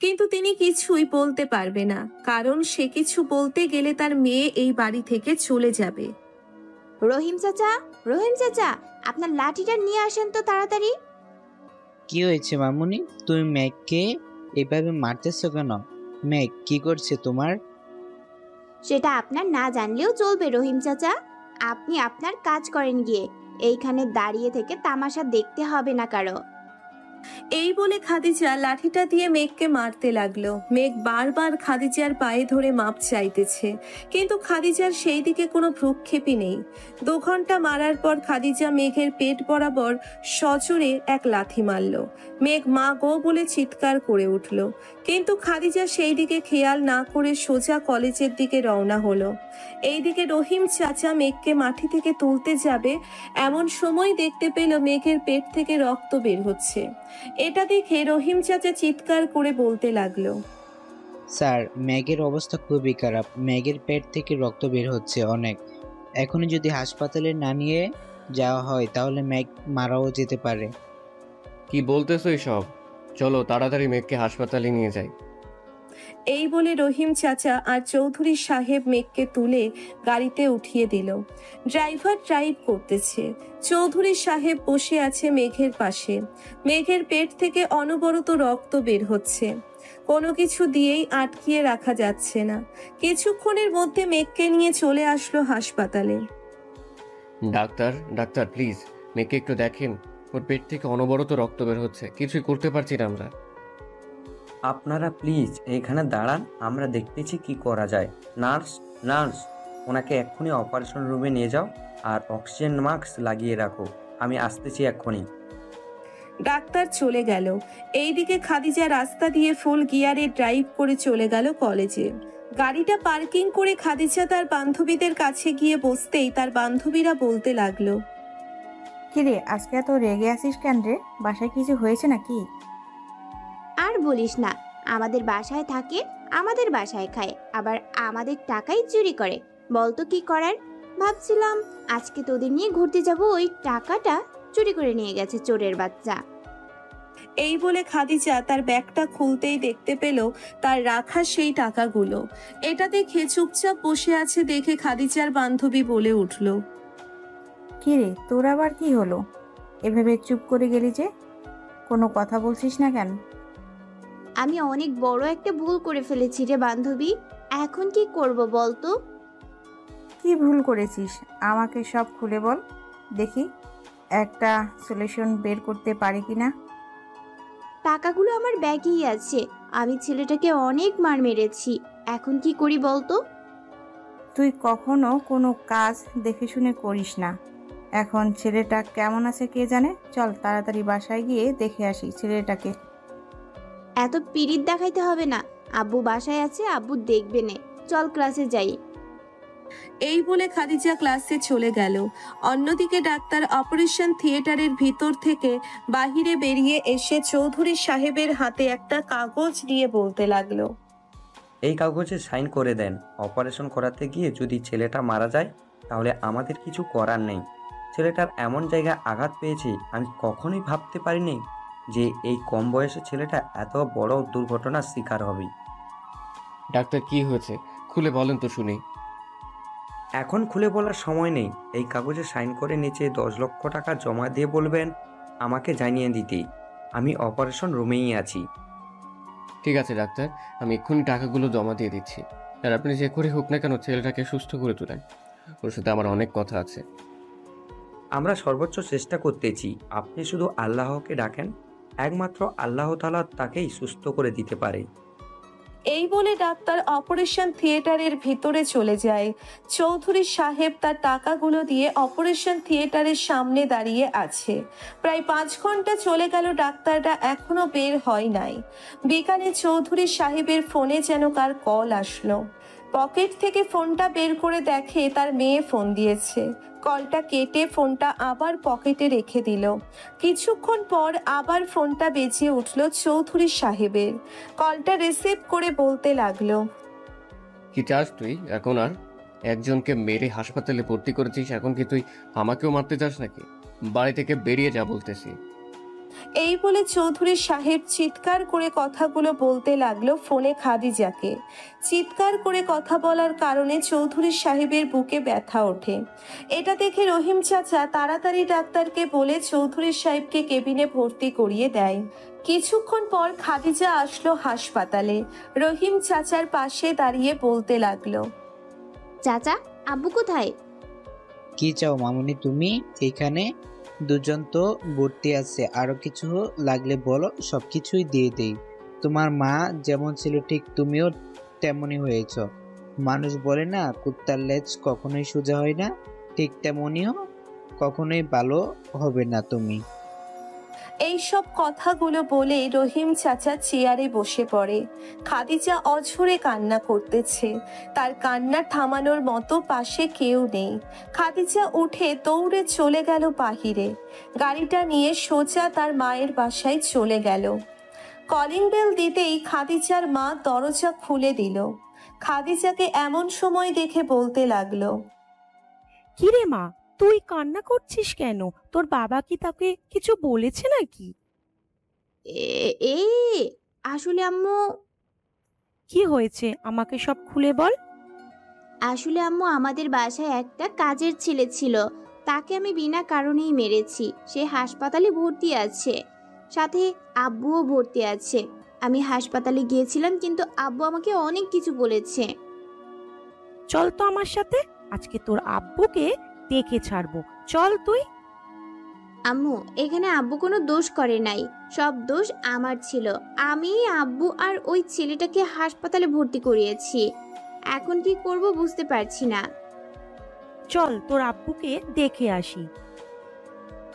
কিন্তু তিনি কিছুই বলতে পারবে না, কারণ সে কিছু বলতে গেলে তার মেয়ে এই বাড়ি থেকে চলে যাবে। রহিম চাচা, রহিম চাচা, আপনার লাঠিটা নিয়ে আসেন তো তাড়াতাড়ি। কি হয়েছে মামুনি? তুমি মেঘকে এভাবে মারতেছো কেন? মেঘ কি করছে তোমার? সেটা আপনার না জানলেও চলবে রহিম চাচা। আপনি আপনার কাজ করেন গিয়ে। এইখানে দাঁড়িয়ে থেকে তামাশা দেখতে হবে না কারো। এই বলে খাদিজা লাঠিটা দিয়ে মেঘকে মারতে লাগলো। মেঘ বারবার খাদিজার পায়ে ধরে মাপ চাইতেছে, কিন্তু খাদিজার সেই দিকে কোনো ভ্রুক্ষেপই নেই। 2 ঘন্টা মারার পর খাদিজা মেঘের পেট বরাবর সজোরে এক লাথি মারল। মেঘ মা গো বলে চিৎকার করে উঠল, কিন্তু খাদিজা সেই দিকে খেয়াল না করে সোজা কলেজের দিকে রওনা হলো। এইদিকে রহিম চাচা মেঘকে মাটি থেকে তুলতে যাবে, এমন সময় দেখতে পেল মেঘের পেট থেকে রক্ত বের হচ্ছে। এটা দেখে রহিম চাচা চিৎকার করে বলতে লাগলো, স্যার, মেঘের অবস্থা খুবই খারাপ। মেঘের পেট থেকে রক্ত বের হচ্ছে অনেক। এখনই যদি হাসপাতালে না নিয়ে যাওয়া হয় তাহলে মেঘ মারাও যেতে পারে। কি বলতেছো এসব? চলো তাড়াতাড়ি মেঘকে হাসপাতালে নিয়ে যাই। এই বলে রহিম চাচা আর চৌধুরী সাহেব মেঘকে তুলে গাড়িতে উঠিয়ে দিল। ড্রাইভার ড্রাইভ করতেছে, চৌধুরী সাহেব বসে আছে মেঘের পাশে। মেঘের পেট থেকে অনবরত রক্ত বের হচ্ছে, কোনো কিছু দিয়েই আটকিয়ে রাখা যাচ্ছে না। কিছুক্ষণের মধ্যে মেঘকে নিয়ে চলে আসলো হাসপাতালে। ডাক্তার, ডাক্তার প্লিজ মেঘকে একটু দেখেন। ওর পেট থেকে অনবরত রক্ত বের হচ্ছে, কিছুই করতে পারছি না আমরা। আপনারা প্লিজ এইখানে দাঁড়ান, আমরা দেখতেছি কি করা যায়। নার্স, নার্স, ওনাকে এক্ষুনি অপারেশন রুমে নিয়ে যাও আর অক্সিজেন মাস্ক লাগিয়ে রাখো। আমি আসতেছি এক্ষুনি। ডাক্তার চলে গেল। এইদিকে খাদিজা রাস্তা দিয়ে ফুল গিয়ারে ড্রাইভ করে চলে গেল কলেজে। গাড়িটা পার্কিং করে খাদিজা তার বান্ধবীদের কাছে গিয়ে বসতেই তার বান্ধবীরা বলতে লাগলো, কিরে আজকে এত রেগে আছিস কেন রে? বাসায় কিছু হয়েছে নাকি? আর বলিস না, আমাদের বাসায় থাকে, আমাদের বাসায় খায়, আবার আমাদের টাকাই চুরি করে। বলতো কি করার? ভাবছিলাম আজকে তোদের নিয়ে ঘুরতে যাব, ওই টাকাটা চুরি করে নিয়ে গেছে চোরের বাচ্চা। এই বলে খাদিজা তার ব্যাগটা খুলতেই দেখতে পেল তার রাখা সেই টাকাগুলো। এটা দেখে চুপচাপ বসে আছে দেখে খাদিজার বান্ধবী বলে উঠল, কিরে তোর আবার কি হলো? এভাবে চুপ করে গেলি যে, কোনো কথা বলছিস না কেন? আমি অনেক বড় একটা ভুল করে ফেলেছি রে বান্ধবী, এখন কি করব বলতো? কি ভুল করেছিস আমাকে সব খুলে বল, দেখি একটা সলিউশন বের করতে পারি কিনা। টাকাগুলো আমার ব্যাগেই আছে, আমি ছেলেটাকে অনেক মার মেরেছি, এখন কি করি বলতো? তুই কখনো কোনো কাজ দেখে শুনে করিস না। এখন ছেলেটা কেমন আছে কে জানে, চল তাড়াতাড়ি বাসায় গিয়ে দেখে আসি ছেলেটাকে। এত পিরিত দেখাইতে হবে না, আব্বু বাসায় আছে, আব্বু দেখবে নে, চল ক্লাসে যাই। এই বলে খাদিজা ক্লাসে চলে গেল। অন্যদিকে ডাক্তার অপারেশন থিয়েটারের ভিতর থেকে বাহিরে বেরিয়ে এসে চৌধুরী সাহেবের হাতে একটা কাগজ দিয়ে বলতে লাগলো, এই কাগজে সাইন করে দেন। অপারেশন করাতে গিয়ে যদি ছেলেটা মারা যায় তাহলে আমাদের কিছু করার নেই। ছেলেটার এমন জায়গায় আঘাত পেয়েছি আমি কখনোই ভাবতে পারিনি যে এই কম বয়সে ছেলেটা এত বড় দুর্ঘটনার শিকার হবে। ডাক্তার কি হয়েছে খুলে বলেন তো শুনি। এখন খুলে বলার সময় নেই। এই কাগজে সাইন করে নিচে 10 লক্ষ টাকা জমা দিয়ে বলবেন আমাকে জানিয়ে দিতে। আমি অপারেশন রুমেই আছি। ঠিক আছে ডাক্তার, আমি এক্ষুনি টাকাগুলো জমা দিয়ে দিচ্ছি। আর আপনি যে করে হোক না কেন ছেলেটাকে সুস্থ করে তোলেন, ওর সাথে আমার অনেক কথা আছে। আমরা সর্বোচ্চ চেষ্টা করতেছি, আপনি শুধু আল্লাহকে ডাকেন, একমাত্র আল্লাহ তাআলা তাকেই সুস্থ করে দিতে পারে। এই বলে ডাক্তার অপারেশন থিয়েটারের ভিতরে চলে যায়। চৌধুরী সাহেব তার টাকাগুলো দিয়ে অপারেশন থিয়েটারের সামনে দাঁড়িয়ে আছে। প্রায় 5 ঘন্টা চলে গেল, ডাক্তাররা এখনো বের হয় নাই। বিকালে চৌধুরী সাহেবের ফোনে যেন কার কল আসলো। পকেট থেকে ফোনটা বের করে দেখে তার মেয়ে ফোন দিয়েছে। কলটা কেটে ফোনটা আবার পকেটে রেখে দিল। কিছুক্ষণ পর আবার ফোনটা বেজে উঠল চৌধুরী সাহেবের। কলটা রিসিভ করে বলতে লাগলো, কি চাস তুই এখন? আর একজনকে মেরে হাসপাতালে ভর্তি করেছিস, এখন কি তুই আমাকেও মারতে চাস নাকি? বাড়ি থেকে বেরিয়ে যা বলতেছি। এই বলে চৌধুরী সাহেব চিৎকার করে কথাগুলো বলতে লাগলো ফোনে খাদিজাকে। চিৎকার করে কথা বলার কারণে চৌধুরী সাহেবের বুকে ব্যথা ওঠে। এটা দেখে রহিম চাচা তাড়াতাড়ি ডাক্তারকে বলে চৌধুরী সাহেবকে কেবিনে ভর্তি করিয়ে দেয়। কিছুক্ষণ পর খাদিজা আসলো হাসপাতালে। রহিম চাচার পাশে দাঁড়িয়ে বলতে লাগলো, চাচা, আব্বু কোথায়? কি চাও মামুনি তুমি? এখানে দুজন তো ভর্তি আছে, আরো কিছু লাগলে বলো, সবকিছুই দিয়ে দেই। তোমার মা যেমন ছিল ঠিক তুমিও তেমনই হয়েছ। মানুষ বলে না কুত্তার লেজ কখনোই সোজা হয় না, ঠিক তেমনিও কখনোই ভালো হবে না তুমি। এইসব কথাগুলো বলে রহিম চাচা চেয়ারে বসে পড়ে। খাদিজা অঝরে কান্না করতেছে। তার কান্না থামানোর মতো পাশে কেউ নেই। খাদিজা উঠে দৌড়ে চলে গেল বাহিরে। গাড়িটা নিয়ে সোজা তার মায়ের বাসায় চলে গেল। কলিং বেল দিতেই খাদিজার মা দরজা খুলে দিল। খাদিজাকে এমন সময় দেখে বলতে লাগলো, কিরে মা, তুই কান্না করছিস কেন? তোর বাবা কি তাকে কিছু বলেছে নাকি? এ আসলে আম্মু, কি হয়েছে আমাকে সব খুলে বল। আসলে আম্মু, আমাদের বাসায় একটা কাজের ছেলে ছিল, তাকে আমি বিনা কারণেই মেরেছি। সে হাসপাতালে ভর্তি আছে, সাথে আব্বুও ভর্তি আছে। আমি হাসপাতালে গিয়েছিলাম, কিন্তু আব্বু আমাকে অনেক কিছু বলেছে। চল তো আমার সাথে, আজকে তোর আব্বুকে দেখে ছাড়বো। চল তুই। আম্মু, এখানে আব্বু কোনো দোষ করে নাই, সব দোষ আমার ছিল। আমি আব্বু আর ওই ছেলেটাকে হাসপাতালে ভর্তি করিয়েছি। এখন কি করব বুঝতে পারছি না। চল তোর আব্বুকে দেখে আসি।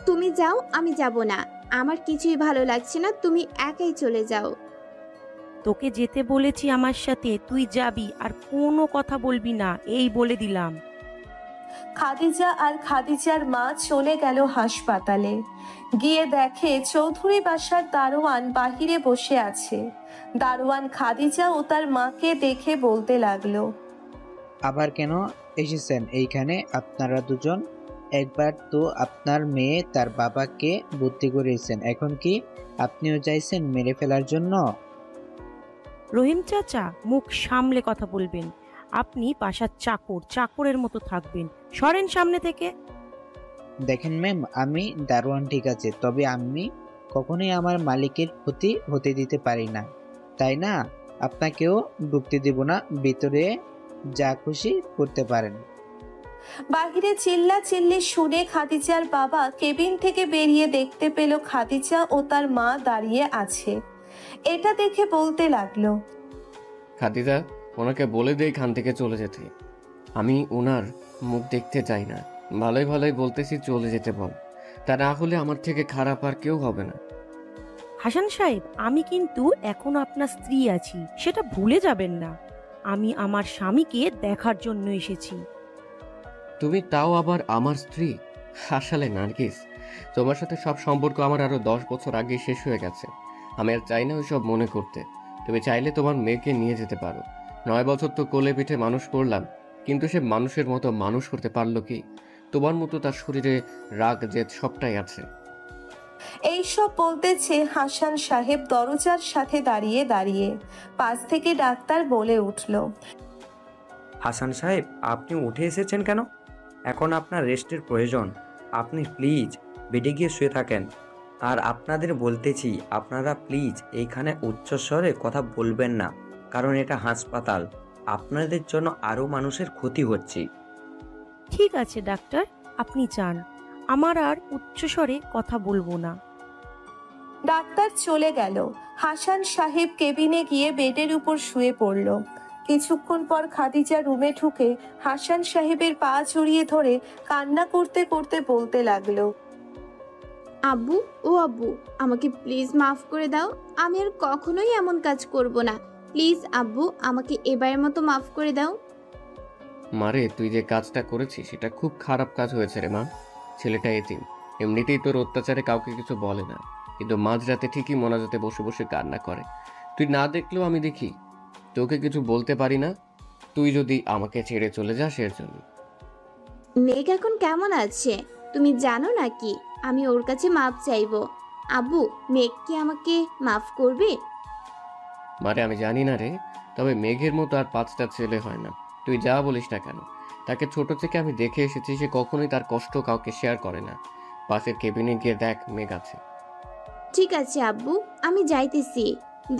তুমি যাও, আমি যাব না। আমার কিছুই ভালো লাগছে না, তুমি একাই চলে যাও। তোকে যেতে বলেছি আমার সাথে, তুই যাবি আর কোনো কথা বলবি না, এই বলে দিলাম। খাদিজা আর খাদিজার মা চলে গেল হাসপাতালে। গিয়ে দেখে চৌধুরী বাসার দারোয়ান বাহিরে বসে আছে। দারোয়ান খাদিজা ও তার মাকে দেখে বলতে লাগলো, আবার কেন এসেছেন এইখানে আপনারা দুজন? একবার তো আপনার মেয়ে তার বাবাকে ভর্তি করেছেন, এখন কি আপনিও চাইছেন মেরে ফেলার জন্য? রহিম চাচা, মুখ সামলে কথা বলবেন। আপনি বাসার চাকর, চাকরের মতো থাকবেন। সরেন সামনে থেকে। দেখেন ম্যাম, আমি দারোয়ান ঠিক আছে, তবে আমি কখনোই আমার মালিকের ক্ষতি হতে দিতে পারি না, তাই না? আপনাকেও ঢুকতে দেব না, ভিতরে যা খুশি করতে পারেন। বাহিরে চিল্লা চিল্লি শুনে খাদিজার বাবা কেবিন থেকে বেরিয়ে দেখতে পেল খাদিজা ও তার মা দাঁড়িয়ে আছে। এটা দেখে বলতে লাগলো, খাদিজা, ওনাকে বলে দে এখান থেকে চলে যেতে। আমি ওনার মুখ দেখতে চাই না। ভালোই ভালোই বলতেছি, চলে যেতে বল। তা না হলে আমার থেকে খারাপ আর কেউ হবে না। হাসান সাহেব, আমি কিন্তু এখনো আপনার স্ত্রী আছি, সেটা ভুলে যাবেন না। আমি আমার স্বামীকে দেখার জন্য এসেছি। তুমি তাও আবার আমার স্ত্রী? আসলে নার্গিস, তোমার সাথে সব সম্পর্ক আমার আরো 10 বছর আগে শেষ হয়ে গেছে। আমি আর চাই না ওইসব মনে করতে। তুমি চাইলে তোমার মেয়েকে নিয়ে যেতে পারো। 9 বছর তো কোলে পিঠে মানুষ করলাম, কিন্তু সে মানুষের মতো মানুষ করতে পারলো কি? তোমার মতো তার শরীরে রাগ জেদ সবটাই আছে। এইসব বলতেছে হাসান সাহেব দরজার সাথে দাঁড়িয়ে দাঁড়িয়ে। পাশ থেকে ডাক্তার বলে উঠল, হাসান সাহেব, আপনি উঠে এসেছেন কেন? এখন আপনার রেস্টের প্রয়োজন। আপনি প্লিজ বেডে গিয়ে শুয়ে থাকেন। আর আপনাদের বলতেছি, আপনারা প্লিজ এইখানে উচ্চস্বরে কথা বলবেন না, কারণ এটা হাসপাতাল। আপনাদের জন্য আরও মানুষের ক্ষতি হচ্ছে। ঠিক আছে ডাক্তার, আপনি চান, আমার আর উচ্চস্বরে কথা বলবো না। ডাক্তার চলে গেল। হাসান সাহেব কেবিনে গিয়ে বেডের উপর শুয়ে পড়ল। কিছুক্ষণ পর খাদিজা রুমে ঢুকে হাসান সাহেবের পা জড়িয়ে ধরে কান্না করতে করতে বলতে লাগলো, আব্বু, ও আব্বু, আমাকে প্লিজ মাফ করে দাও। আমি আর কখনোই এমন কাজ করব না। প্লিজ আব্বু, আমাকে এবারের মতো মাফ করে দাও। মারে, তুই যে কাজটা করেছিস সেটা খুব খারাপ কাজ হয়েছে রে মা। ছেলেটা এতিম, এমনিতেই তোর অত্যাচারে কাউকে কিছু বলে না, কিন্তু মাঝরাতে ঠিকই মোনাজাতে বসে বসে কান্না করে। তুই না দেখলেও আমি দেখি। তোকে কিছু বলতে পারি না, তুই যদি আমাকে ছেড়ে চলে যাস এর জন্য। মেঘ এখন কেমন আছে তুমি জানো নাকি? আমি ওর কাছে মাপ চাইবো। আব্বু, মেঘ কি আমাকে মাফ করবে? মানে আমি জানি না রে, তবে মেঘের মতো আর 5টা ছেলে হয় না। তুই যা বলিস না কেন, তাকে ছোট থেকে আমি দেখে এসেছি, সে কখনোই তার কষ্ট কাউকে শেয়ার করে না। পাশের কেবিনে গিয়ে দেখ, মেঘ আছে। ঠিক আছে আব্বু, আমি যাইতেছি,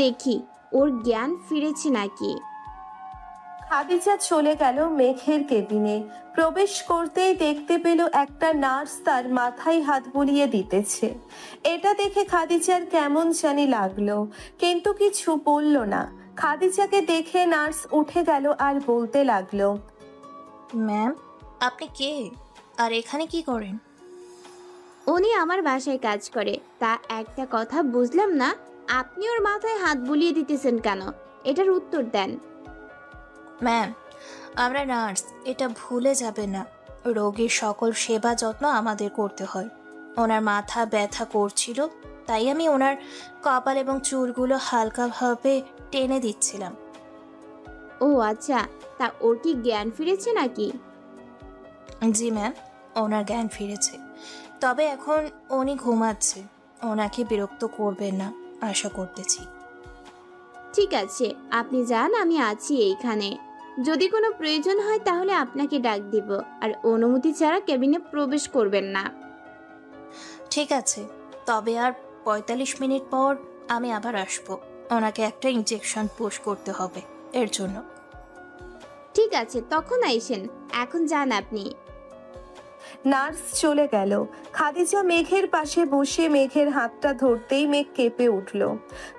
দেখি ওর জ্ঞান ফিরেছে নাকি। খাদিজা চলে গেল মেঘের কেবিনে। প্রবেশ করতেই দেখতে পেল একটা নার্স তার মাথায় হাত বুলিয়ে দিতেছে। এটা দেখে খাদিজার কেমন জানি লাগলো, কিন্তু কিছু বলল না। খাদিজাকে দেখে নার্স উঠে গেল আর বলতে লাগলো, ম্যাম, আপনি কে আর এখানে কি করেন? উনি আমার বাসায় কাজ করে। তা একটা কথা বুঝলাম না, আপনি ওর মাথায় হাত বুলিয়ে দিতেছেন কেন? এটার উত্তর দেন। ম্যাম, আমরা নার্স, এটা ভুলে যাবে না। রোগীর সকল সেবা যত্ন আমাদের করতে হয়। ওনার মাথা ব্যথা করছিল, তাই আমি ওনার কপাল এবং চুলগুলো হালকাভাবে টেনে দিচ্ছিলাম। ও আচ্ছা, তা ওর কি জ্ঞান ফিরেছে নাকি? জি ম্যাম, ওনার জ্ঞান ফিরেছে, তবে এখন উনি ঘুমাচ্ছে। ওনাকে বিরক্ত করবেন না আশা করতেছি। ঠিক আছে, আপনি যান, আমি আছি এইখানে। যদি কোনো প্রয়োজন হয় তাহলে আপনাকে ডাক দিব, আর অনুমতি ছাড়া কেবিনে প্রবেশ করবেন না। ঠিক আছে, তবে আর 45 মিনিট পর আমি আবার আসবো। ওনাকে একটা ইনজেকশন পুশ করতে হবে এর জন্য। ঠিক আছে, তখন আইসেন। এখন যান আপনি। নার্স চলে গেল। খাদিজা মেঘের পাশে বসে মেঘের হাতটা ধরতেই মেঘ কেঁপে উঠল।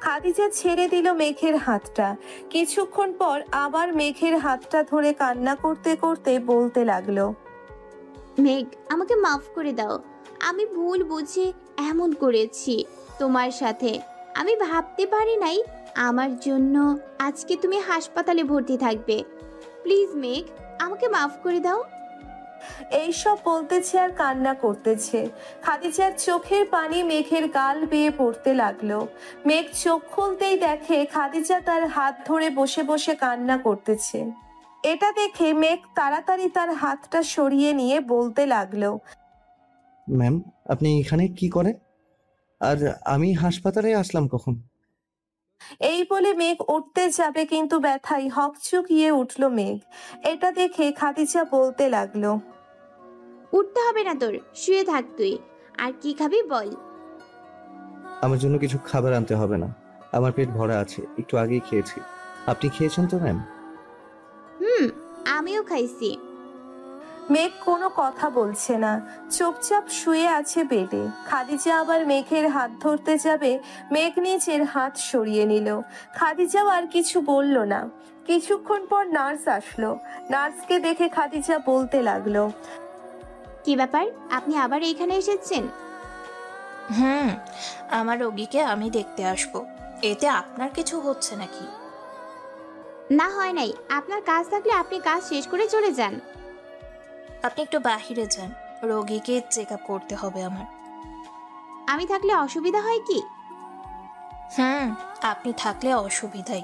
খাদিজা ছেড়ে দিল মেঘের হাতটা। কিছুক্ষণ পর আবার মেঘের হাতটা ধরে কান্না করতে করতে বলতে লাগলো, মেঘ, আমাকে মাফ করে দাও। আমি ভুল বুঝে এমন করেছি তোমার সাথে। আমি ভাবতে পারি নাই আমার জন্য আজকে তুমি হাসপাতালে ভর্তি থাকবে। প্লিজ মেঘ, আমাকে মাফ করে দাও। এইসব বলতেছে আর কান্না করতেছে। খাদিজার চোখের পানি মেঘের গাল বেয়ে পড়তে লাগলো। মেঘ চোখ খুলতেই দেখে খাদিজা তার হাত ধরে বসে বসে কান্না করতেছে। এটা দেখে মেঘ তাড়াতাড়ি তার হাতটা সরিয়ে নিয়ে বলতে লাগলো, ম্যাম, আপনি এখানে কি করেন? আর আমি হাসপাতালে আসলাম কখন? এই বলে মেঘ উঠতে যাবে, কিন্তু ব্যথায় হকচকিয়ে উঠল মেঘ। এটা দেখে খাদিজা বলতে লাগলো, উঠতে হবে না তোর, শুয়ে থাক তুই। আর কি খাবি বল। আমার জন্য কিছু খাবার আনতে হবে না, আমার পেট ভরা আছে, একটু আগেই খেয়েছি। আপনি খেয়েছেন তো ম্যাম? আমিও খাইছি। মেঘ কোনো কথা বলছে না, চুপচাপ শুয়ে আছে বেডে। খাদিজা আবার মেঘের হাত ধরতে যাবে, মেঘ নিজের হাত সরিয়ে নিল। খাদিজাও আর কিছু বলল না। কিছুক্ষণ পর নার্স আসলো। নার্সকে দেখে খাদিজা বলতে লাগলো, কি ব্যাপার, আপনি আবার এইখানে এসেছেন? আমার রোগীকে আমি দেখতে আসবো, এতে আপনার কিছু হচ্ছে নাকি? না, হয় নাই। আপনার কাজ থাকলে আপনি কাজ শেষ করে চলে যান। আপনি একটু বাহিরে যান, রোগীকে চেক আপ করতে হবে আমার। আমি থাকলে অসুবিধা হয় কি? আপনি থাকলে অসুবিধাই।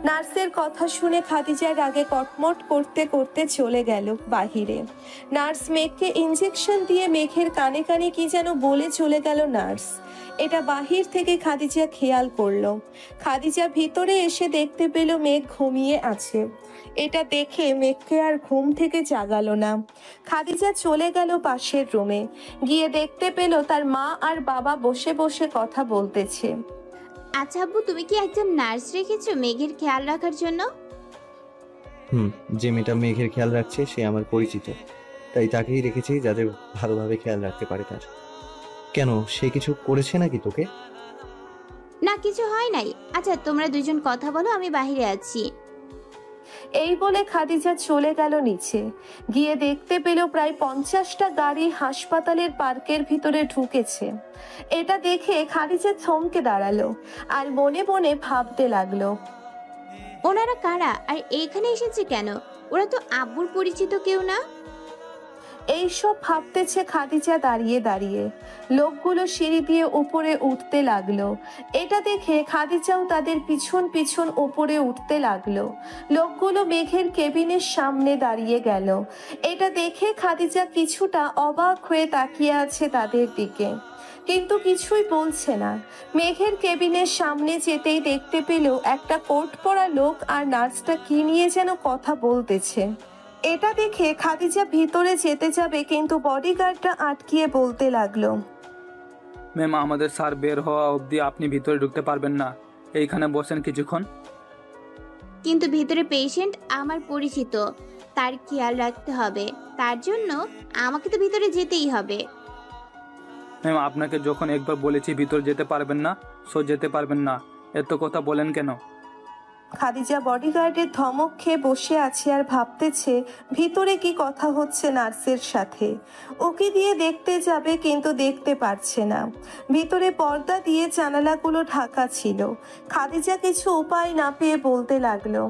নার্সের কথা শুনে খাদিজার আগে কটমট করতে করতে চলে গেল বাহিরে। নার্স মেঘকে ইনজেকশন দিয়ে মেঘের কানে কানে কি যেন বলে চলে গেল নার্স। এটা বাহির থেকে খাদিজা খেয়াল করলো। খাদিজা ভিতরে এসে দেখতে পেল মেঘ ঘুমিয়ে আছে। এটা দেখে মেঘকে আর ঘুম থেকে জাগালো না। খাদিজা চলে গেল পাশের রুমে, গিয়ে দেখতে পেল তার মা আর বাবা বসে বসে কথা বলতেছে। আচ্ছা আব্বু, তুমি কি একজন নার্স রেখেছো মেঘের খেয়াল রাখার জন্য? যে মেয়েটা মেঘের খেয়াল রাখছে সে আমার পরিচিত, তাই তাকেই রেখেছি যাতে ভালোভাবে খেয়াল রাখতে পারে তার। কেন, সে কিছু করেছে নাকি তোকে? না, কিছু হয় নাই। আচ্ছা, তোমরা দুজন কথা বলো, আমি বাহিরে আছি। এই বলে খাদিজা চলে গেল নিচে। গিয়ে দেখতে পেল প্রায় 50টা গাড়ি হাসপাতালের পার্কের ভিতরে ঢুকেছে। এটা দেখে খাদিজা থমকে দাঁড়ালো আর মনে মনে ভাবতে লাগলো, ওনারা কারা আর এইখানে এসেছে কেন? ওরা তো আব্বুর পরিচিত কেউ না। এইসব ভাবতেছে খাদিজা দাঁড়িয়ে দাঁড়িয়ে। লোকগুলো সিঁড়ি দিয়ে উপরে উঠতে লাগলো। এটা দেখে খাদিজাও তাদের পিছন পিছন উপরে উঠতে লাগলো। লোকগুলো মেঘের কেবিনের সামনে দাঁড়িয়ে গেল। এটা দেখে খাদিজা কিছুটা অবাক হয়ে তাকিয়ে আছে তাদের দিকে। কিন্তু কিছুই বলছে না। মেঘের কেবিনের সামনে যেতেই দেখতে পেল একটা কোট পরা লোক আর নার্সটা কি নিয়ে যেন কথা বলতেছে। এটা দেখে খাদিজা ভিতরে যেতে যাবে, কিন্তু বডিগার্ডটা আটকিয়ে বলতে লাগলো, ম্যাম, আমাদের স্যার বের হওয়া অবধি আপনি ভিতরে ঢুকতে পারবেন না। এইখানে বসেন কিছুক্ষণ। কিন্তু ভিতরে পেশেন্ট আমার পরিচিত, তার খেয়াল রাখতে হবে, তার জন্য আমাকে তো ভিতরে যেতেই হবে। ম্যাম, আপনাকে যখন একবার বলেছি ভিতরে যেতে পারবেন না, যেতে পারবেন না, এত কথা বলেন কেন? খাদিজা বডিগার্ডের ধমক খেয়ে বসে আছে আর ভাবতেছে ভিতরে কি কথা হচ্ছে নার্সের সাথে। ওকে দিয়ে দেখতে যাবে, কিন্তু দেখতে পারছে না। ভিতরে পর্দা দিয়ে জানালাগুলো ঢাকা ছিল। খাদিজা কিছু উপায় না পেয়ে বলতে লাগলো,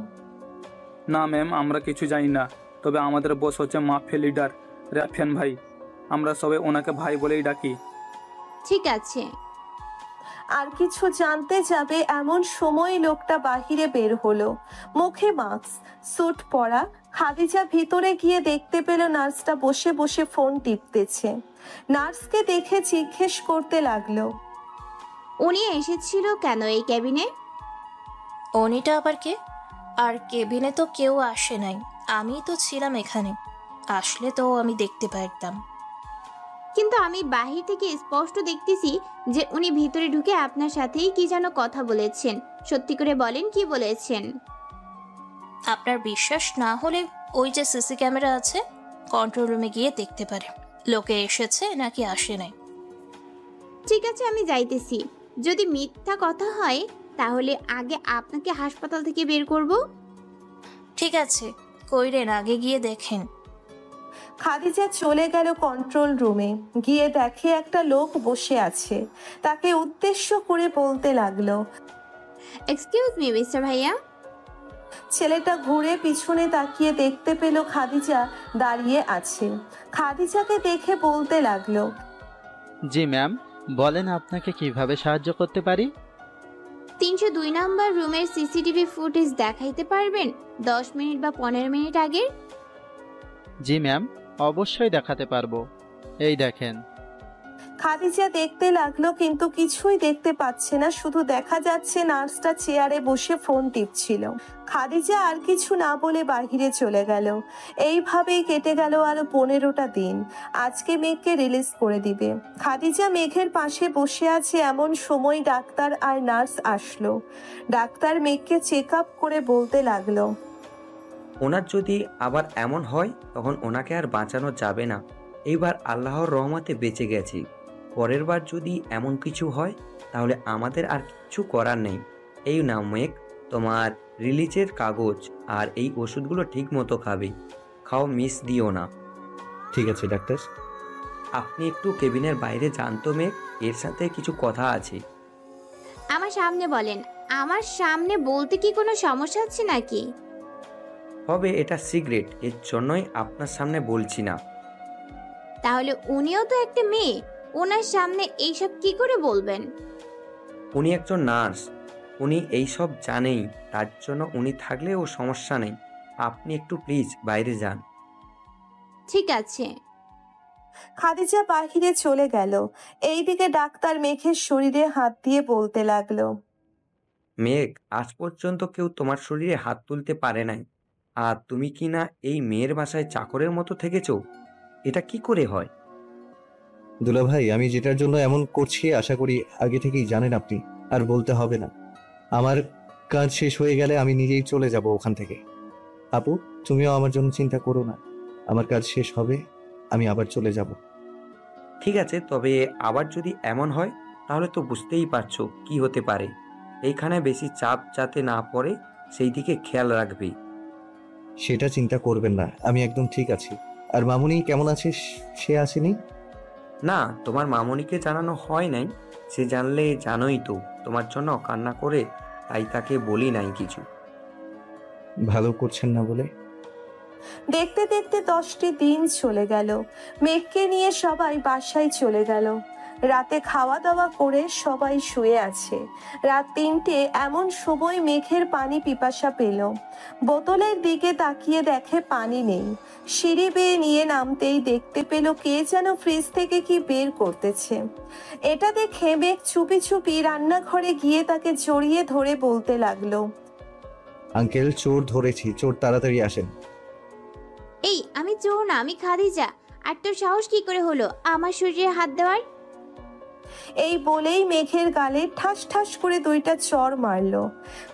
না ম্যাম, আমরা কিছু জানি না, তবে আমাদের বস হচ্ছে মাফিয়া লিডার রাফিয়ান ভাই। আমরা সবাই ওনাকে ভাই বলেই ডাকি। ঠিক আছে। আর কিছু জানতে যাবে এমন সময় লোকটা বাহিরে বের হলো, মুখে মাস্ক, স্যুট পরা। খাদিজা ভিতরে গিয়ে দেখতে পেল নার্সটা বসে বসে ফোন টিপতেছে। নার্সকে দেখে জিজ্ঞেস করতে লাগলো, উনি এসেছিল কেন এই ক্যাবিনে? উনিটা আবার কে? আর কেবিনে তো কেউ আসে নাই, আমি তো ছিলাম এখানে। আসলে তো আমি দেখতে পারতাম। কিন্তু আমি বাহির থেকে স্পষ্ট দেখতেছি যে উনি ভিতরে ঢুকে আপনার সাথেই কি যেন কথা বলেছেন। সত্যি করে বলেন, কি বলেছেন? আপনার বিশ্বাস না হলে ওই যে সিসি ক্যামেরা আছে, কন্ট্রোল রুমে গিয়ে দেখতে পারে লোকে এসেছে নাকি আসে নাই। ঠিক আছে, আমি যাইতেছি। যদি মিথ্যা কথা হয় তাহলে আগে আপনাকে হাসপাতাল থেকে বের করব। ঠিক আছে, কইরেন, আগে গিয়ে দেখেন। খাদিজা চলে গেল কন্ট্রোল রুমে। গিয়ে দেখে একটা লোক বসে আছে। তাকে উদ্দেশ্য করে বলতে লাগলো, এক্সকিউজ মি মিস্টার ভাইয়া। ছেলেটা ঘুরে পিছনে তাকিয়ে দেখতে পেল খাদিজা দাঁড়িয়ে আছে। খাদিজাকে দেখে বলতে লাগলো, জি ম্যাম, বলেন আপনাকে কিভাবে সাহায্য করতে পারি? 302 নাম্বার রুমের সিসিটিভি ফুটেজ দেখাইতে পারবেন 10 মিনিট বা 15 মিনিট আগের? জি ম্যাম, অবশ্যই দেখাতে পারবো। এই দেখেন। খাদিজা দেখতে লাগলো, কিন্তু কিছুই দেখতে পাচ্ছে না। শুধু দেখা যাচ্ছে নার্সটা চেয়ারে বসে ফোন টিপছিল। খাদিজা আর কিছু না বলে বাহিরে চলে গেল। এইভাবেই কেটে গেল আরো 15টা দিন। আজকে মেঘকে রিলিজ করে দিবে। খাদিজা মেঘের পাশে বসে আছে এমন সময় ডাক্তার আর নার্স আসলো। ডাক্তার মেঘকে চেক আপ করে বলতে লাগলো, ওনার যদি আবার এমন হয় তখন ওনাকে আর বাঁচানো যাবে না। এইবার আল্লাহর রহমতে বেঁচে গেছি। পরের বার যদি এমন কিছু হয় তাহলে আমাদের আর কিছু করার নেই। এই নাও মেঘ, তোমার রিলিজের কাগজ, আর এই ওষুধগুলো ঠিক মতো খাবে। খাও, মিস দিও না। ঠিক আছে ডাক্তার। আপনি একটু কেবিনের বাইরে যান তো মেঘ, এর সাথে কিছু কথা আছে। আমার সামনে বলেন। আমার সামনে বলতে কি কোনো সমস্যা আছে নাকি? হবে, এটা সিগারেট, এর জন্যই আপনার সামনে বলছি না। তাহলে উনিও তো একটা মেয়ে, ওনার সামনে এইসব কি করে বলবেন? উনি একজন নার্স, উনি এইসব জানেই, তার জন্য উনি থাকলেও সমস্যা নেই। আপনি একটু প্লিজ বাইরে যান। ঠিক আছে। খাদিজা বাহিরে চলে গেল। এইদিকে ডাক্তার মেঘের শরীরে হাত দিয়ে বলতে লাগলো, মেঘ, আজ পর্যন্ত কেউ তোমার শরীরে হাত তুলতে পারে নাই, আর তুমি কি না এই মেয়ের বাসায় চাকরের মতো থেকেছো? এটা কি করে হয়? দুলা ভাই, আমি যেটার জন্য এমন করছি আশা করি আগে থেকেই জানেন আপনি, আর বলতে হবে না। আমার কাজ শেষ হয়ে গেলে আমি নিজেই চলে যাব ওখান থেকে। আপু, তুমিও আমার জন্য চিন্তা করো না, আমার কাজ শেষ হবে, আমি আবার চলে যাব। ঠিক আছে, তবে আবার যদি এমন হয় তাহলে তো বুঝতেই পারছো কি হতে পারে। এইখানে বেশি চাপ যাতে না পড়ে সেই দিকে খেয়াল রাখবে। সেটা চিন্তা করবেন না, আমি একদম ঠিক আছি। আর মামুনি কেমন আছে? সে আসেনি? না, তোমার মামুনিকে জানানো হয় নাই। সে জানলে জানোই তো তোমার জন্য কান্না করে, তাই তাকে বলি নাই কিছু। ভালো করছেন না বলে। দেখতে দেখতে 10টি দিন চলে গেল। মেঘকে নিয়ে সবাই বাসায় চলে গেল। রাতে খাওয়া দাওয়া করে সবাই শুয়ে আছে। রাত 3টে এমন সময় মেঘের পানি পিপাসা পেল। বোতলের দিকে তাকিয়ে দেখে পানি নেই। সিঁড়ি বেয়ে নিয়ে নামতেই দেখতে পেল কে যেন ফ্রিজ থেকে কি বের করতেছে। এটা দেখে মেঘ চুপি চুপি রান্নাঘরে গিয়ে তাকে জড়িয়ে ধরে বলতে লাগলো, আঙ্কেল, চোর ধরেছি, চোর তাড়াতাড়ি আসেন। এই আমি চোর না, আমি খাদিজা। আর তোর সাহস কি করে হলো আমার শরীরে হাত দেওয়ার? এই বলেই মেঘের গালে ঠাস ঠাস করে 2টা চড় মারল।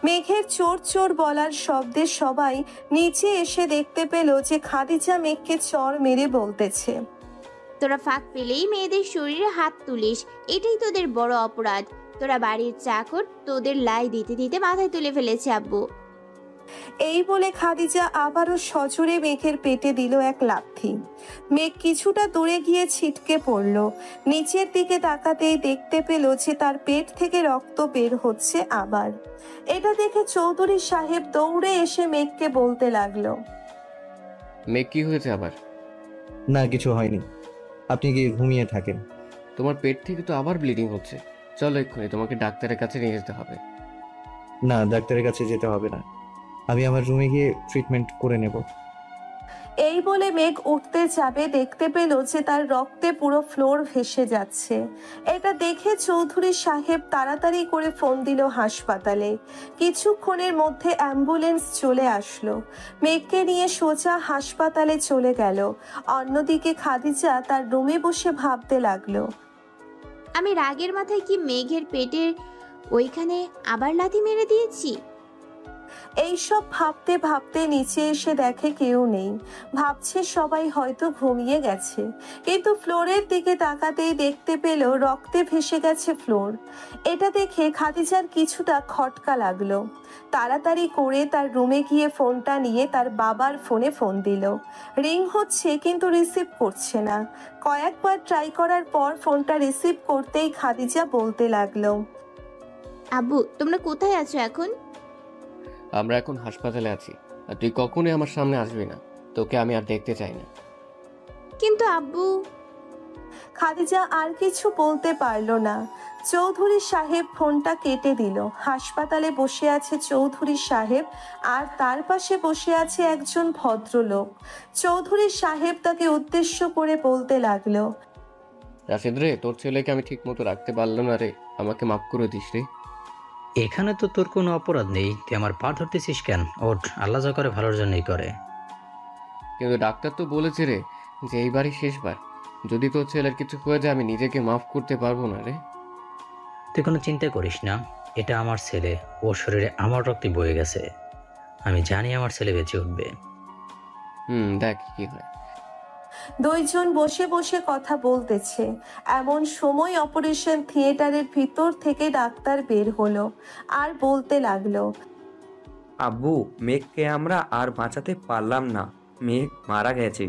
মেঘের চোর চোর বলার শব্দে সবাই নিচে এসে দেখতে পেল যে খাদিজা মেঘকে চড় মেরে বলতেছে, তোরা ফাঁক পেলেই মেয়েদের শরীরে হাত তুলিস, এটাই তোদের বড় অপরাধ। তোরা বাড়ির চাকর, তোদের লাই দিতে দিতে মাথায় তুলে ফেলেছে আব্বু। এই বলে খাদিজা আবারও সজোরে মেঘের পেটে দিল এক লাথি। মেঘ কিছুটা দূরে গিয়ে ছিটকে পড়ল। নিচের দিকে তাকাতেই দেখতে পেল যে তার পেট থেকে রক্ত বের হচ্ছে আবার। এটা দেখে চৌধুরী সাহেব দৌড়ে এসে মেঘকে বলতে লাগলো, মেঘ কি হয়েছে আবার? না, কিছু হয়নি, আপনি গিয়ে ঘুমিয়ে থাকেন। তোমার পেট থেকে তো আবার ব্লিডিং হচ্ছে, চলো এক্ষুনি তোমাকে ডাক্তারের কাছে নিয়ে যেতে হবে। না, ডাক্তারের কাছে যেতে হবে না, আমি আমার রুমে গিয়ে ট্রিটমেন্ট করে নেব। এই বলে মেঘ উঠতে যাবে, দেখতে পেল যে তার রক্তে পুরো ফ্লোর ভেসে যাচ্ছে। এটা দেখে চৌধুরী সাহেব তাড়াতাড়ি করে ফোন দিল হাসপাতালে। কিছুক্ষণের মধ্যে অ্যাম্বুলেন্স চলে আসলো। মেঘকে নিয়ে সোজা হাসপাতালে চলে গেল। অন্যদিকে খাদিজা তার রুমে বসে ভাবতে লাগলো, আমি রাগের মাথায় কি মেঘের পেটের ওইখানে আবার লাথি মেরে দিয়েছি? এইসব ভাবতে ভাবতে নিচে এসে দেখে কেউ নেই। ভাবছে সবাই হয়তো ঘুমিয়ে গেছে, কিন্তু ফ্লোরের দিকে তাকাতেই দেখতে পেল রক্তে ভেসে গেছে ফ্লোর। এটা দেখে খাদিজার কিছুটা খটকা লাগলো। তাড়াতাড়ি করে তার রুমে গিয়ে ফোনটা নিয়ে তার বাবার ফোনে ফোন দিল। রিং হচ্ছে কিন্তু রিসিভ করছে না। কয়েকবার ট্রাই করার পর ফোনটা রিসিভ করতেই খাদিজা বলতে লাগলো, আব্বু, তোমরা কোথায় আছো এখন? আমরা এখন হাসপাতালে আছি, আর তুই কখনোই আমার সামনে আসবি না, তোকে আমি আর দেখতে চাই না। কিন্তু আব্বু। খাদিজা আর কিছু বলতে পারল না। চৌধুরী সাহেব ফোনটা কেটে দিল। হাসপাতালে বসে আছে চৌধুরী সাহেব, আর তার পাশে বসে আছে একজন ভদ্রলোক। চৌধুরী সাহেব তাকে উদ্দেশ্য করে বলতে লাগলো, রাশেদ রে, তোর ছেলেকে আমি ঠিক মতো রাখতে পারলাম না রে, আমাকে মাফ করে দিস রে। এখানে তো তোর কোনো অপরাধ নেই, তুই আমার পা ধরতেছিস কেন? ওঠ, আল্লাহ যা করে ভালোর জন্যই করে। কিন্তু ডাক্তার তো বলেছে রে যে এইবারই শেষবার, যদি তোর ছেলের কিছু হয়ে যায় আমি নিজেকে মাফ করতে পারবো না রে। তুই কোনো চিন্তা করিস না, এটা আমার ছেলে, ওর শরীরে আমার রক্তই বয়ে গেছে, আমি জানি আমার ছেলে বেঁচে উঠবে। দেখ কি হয়। 2 জন বসে বসে কথা বলতেছে। এমন সময় অপারেশন থিয়েটারের ভিতর থেকে ডাক্তার বের হলো আর বলতে লাগলো, আব্বু, মেঘকে আমরা আর বাঁচাতে পারলাম না, মেঘ মারা গেছে।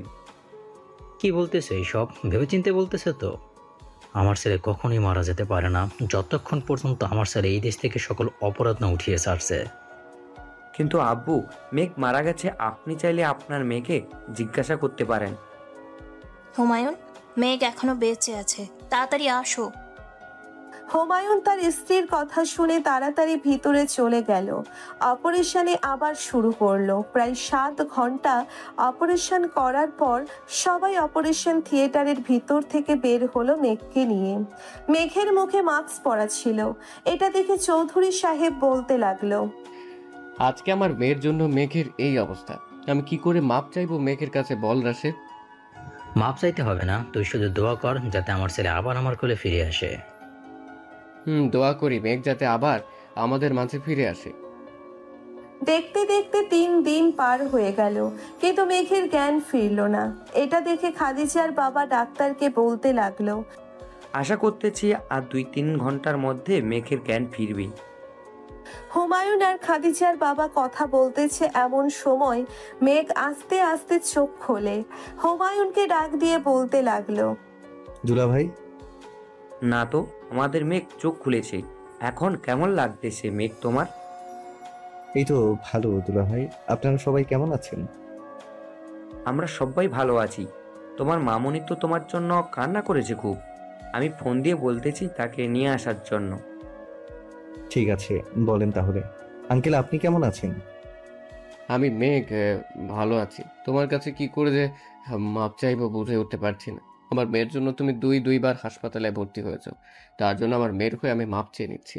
কি বলতেছে এইসব? ভেবেচিন্তে বলতেছে তো? আমার ছেলে কখনোই মারা যেতে পারে না, যতক্ষণ পর্যন্ত আমার ছেলে এই দেশ থেকে সকল অপরাধ না উঠিয়ে ছাড়ছে। কিন্তু আব্বু, মেঘ মারা গেছে, আপনি চাইলে আপনার মেয়েকে জিজ্ঞাসা করতে পারেন। হুমায়ুন, মেঘ এখনো বেঁচে আছে, তাড়াতাড়ি আসো। হুমায়ুন তার স্ত্রীর কথা শুনে তাড়াতাড়ি ভিতরে চলে গেল। অপারেশনে আবার শুরু করলো। প্রায় 7 ঘন্টা অপারেশন করার পর সবাই অপারেশন থিয়েটারের ভিতর থেকে বের হলো মেঘকে নিয়ে। মেঘের মুখে মাস্ক পরা ছিল। এটা দেখে চৌধুরী সাহেব বলতে লাগলো, আজকে আমার মেয়ের জন্য মেঘের এই অবস্থা, আমি কি করে মাপ চাইবো মেঘের কাছে বল রাশেদ? মাপ চাইতে হবে না, তুই শুধু দোয়া কর যাতে আমার ছেলে আবার আমার কোলে ফিরে আসে। দোয়া করি মেঘ যাতে আবার আমাদের মাঝে ফিরে আসে। দেখতে দেখতে 3 দিন পার হয়ে গেল, কিন্তু মেঘের জ্ঞান ফিরল না। এটা দেখে খাদিজার বাবা ডাক্তারকে বলতে লাগলো, আশা করতেছি আর 2-3 ঘন্টার মধ্যে মেঘের জ্ঞান ফিরবে। হুমায়ুন আর খাদিজার বাবা কথা বলতেছে এমন সময় মেঘ আস্তে আস্তে চোখ খোলে। হুমায়ুনকে ডাক দিয়ে বলতে লাগলো, দুলা ভাই। না তো, আমাদের মেঘ চোখ খুলেছে। এখন কেমন লাগতেছে মেঘ তোমার? এই তো ভালো দুলা ভাই, আপনারা সবাই কেমন আছেন? আমরা সবাই ভালো আছি। তোমার মামুনি তো তোমার জন্য কান্না করেছে খুব। আমি ফোন দিয়ে বলতেছি তাকে নিয়ে আসার জন্য। ঠিক আছে, বলেন তাহলে। আঙ্কেল, আপনি কেমন আছেন? আমি মেঘ, ভালো আছি। তোমার কাছে কি করে যে মাপ চাইবো বুঝে উঠতে পারছি না। আমার মেয়ের জন্য তুমি দুইবার হাসপাতালে ভর্তি হয়েছো, তার জন্য আমার মেয়ের হয়ে আমি মাপ চেয়ে নিচ্ছি।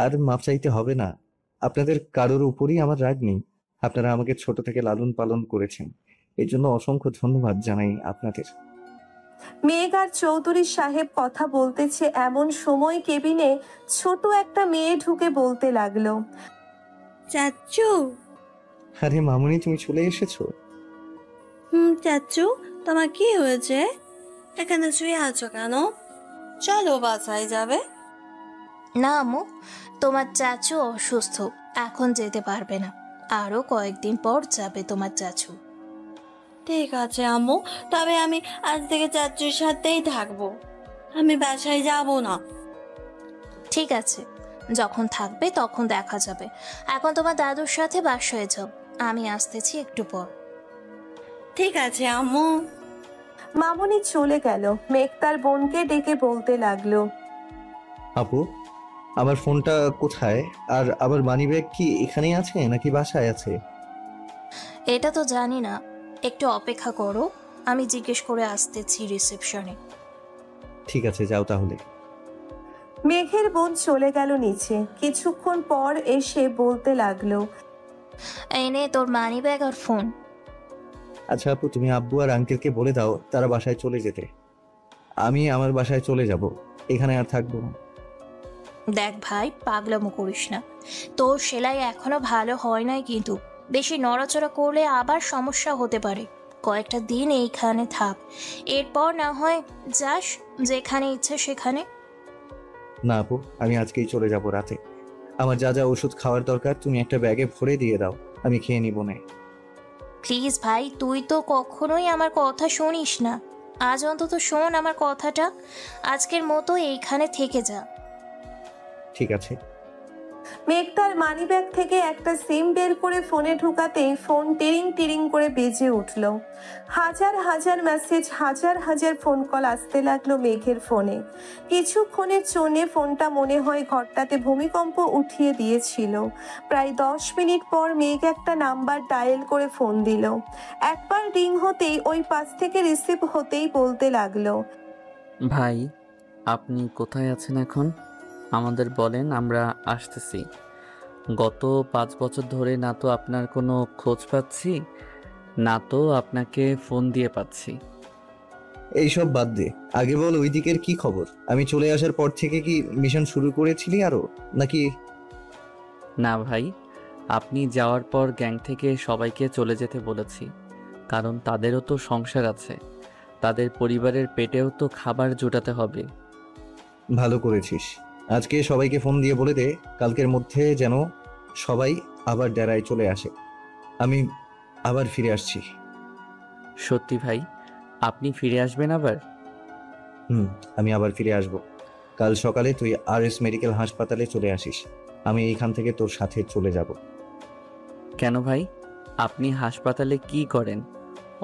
আর মাপ চাইতে হবে না। আপনাদের কারোর উপরই আমার রাগ নেই। আপনারা আমাকে ছোট থেকে লালন পালন করেছেন, এই জন্য অসংখ্য ধন্যবাদ জানাই আপনাদের। মেঘ আর চৌধুরী সাহেব কথা বলতেছে এমন সময় কেবিনে ছোট একটা মেয়ে ঢুকে বলতে লাগলো, চাচু। আরে মামুনি, তুমি চলে এসেছো? চাচু, তোমার কি হয়েছে? এখানে শুয়ে আছো কেন? চলো বাসায় যাবে। না আম্মু, তোমার চাচু অসুস্থ, এখন যেতে পারবে না। আরো কয়েকদিন পর যাবে তোমার চাচু। ঠিক আছে আম্মু, তবে আমি আজ থেকে চাচুর সাথেই থাকবো, আমি বাসায় যাব না। ঠিক আছে, যখন থাকবে তখন দেখা যাবে। এখন তোমার দাদুর সাথে বাসায় যাও, আমি আসতেছি একটু পর। ঠিক আছে আম্মু। মামুনি চলে গেল। মেঘ তার বোনকে ডেকে বলতে লাগলো, আপু, আমার ফোনটা কোথায়? আর আমার মানিব্যাগ কি এখানেই আছে নাকি বাসায় আছে? এটা তো জানি না, একটু অপেক্ষা করো, আমি জিজ্ঞেস করে আসতেছি রিসেপশনে। ঠিক আছে, যাও তাহলে। মেঘের বোন চলে গেল নিচে। কিছুক্ষণ পর এসে বলতে লাগলো, এনে তোর মানি ব্যাগ আর ফোন। আচ্ছা আপু, তুমি আব্বু আর আঙ্কেলকে বলে দাও তারা বাসায় চলে যেতে। আমি আমার বাসায় চলে যাব, এখানে আর থাকবো না। দেখ ভাই, পাগলামো করিস না। তোর সেলাই এখনো ভালো হয় নাই, কিন্তু বেশি নড়াচড়া করলে আবার সমস্যা হতে পারে। কয়েকটা দিন এইখানে থাক, এরপর না হয় যাস যেখানে ইচ্ছে সেখানে। না আপু, আমি আজকেই চলে যাব রাতে। আমার যা যা ওষুধ খাওয়ার দরকার তুমি একটা ব্যাগে ভরে দিয়ে দাও, আমি খেয়ে নিব না। প্লিজ ভাই, তুই তো কখনোই আমার কথা শুনিস না। আজ অন্তত শোন আমার কথাটা, আজকের মতো এইখানে থেকে যা। ঠিক আছে। মেঘ তার মানিব্যাগ থেকে একটা সিম বের করে ফোনে ঢুকাতেই ফোন টিরিং টিরিং করে বেজে উঠল। হাজার হাজার মেসেজ, হাজার হাজার ফোন কল আসতে লাগলো মেঘের ফোনে। কিছুক্ষণের জন্য ফোনটা মনে হয় ঘরটাতে ভূমিকম্প উঠিয়ে দিয়েছিল। প্রায় 10 মিনিট পর মেঘ একটা নাম্বার ডায়াল করে ফোন দিল। একবার রিং হতেই ওই পাশ থেকে রিসিভ হতেই বলতে লাগলো, ভাই, আপনি কোথায় আছেন এখন? আমাদের বলেন, আমরা আসতেছি। গত 5 বছর ধরে না তো আপনার কোনো খোঁজ পাচ্ছি, না তো আপনাকে ফোন দিয়ে পাচ্ছি। এইসব বাদ দে, আগে বল ওই দিকের কি খবর? আমি চলে আসার পর থেকে কি মিশন শুরু করেছিলি আরো নাকি? না ভাই, আপনি যাওয়ার পর গ্যাং থেকে সবাইকে চলে যেতে বলেছি, কারণ তাদেরও তো সংসার আছে, তাদের পরিবারের পেটেও তো খাবার জোটাতে হবে। ভালো করেছিস। আজকে সবাইকে ফোন দিয়ে বলে দে কালকের মধ্যে যেন সবাই আবার ডেরায় চলে আসে। আমি আবার ফিরে আসছি। সত্যি ভাই, আপনি ফিরে আসবেন আবার? আমি আবার ফিরে আসব। কাল সকালে তুই RS মেডিকেল হাসপাতালে চলে আসিস, আমি এইখান থেকে তোর সাথে চলে যাব। কেন ভাই, আপনি হাসপাতালে কি করেন?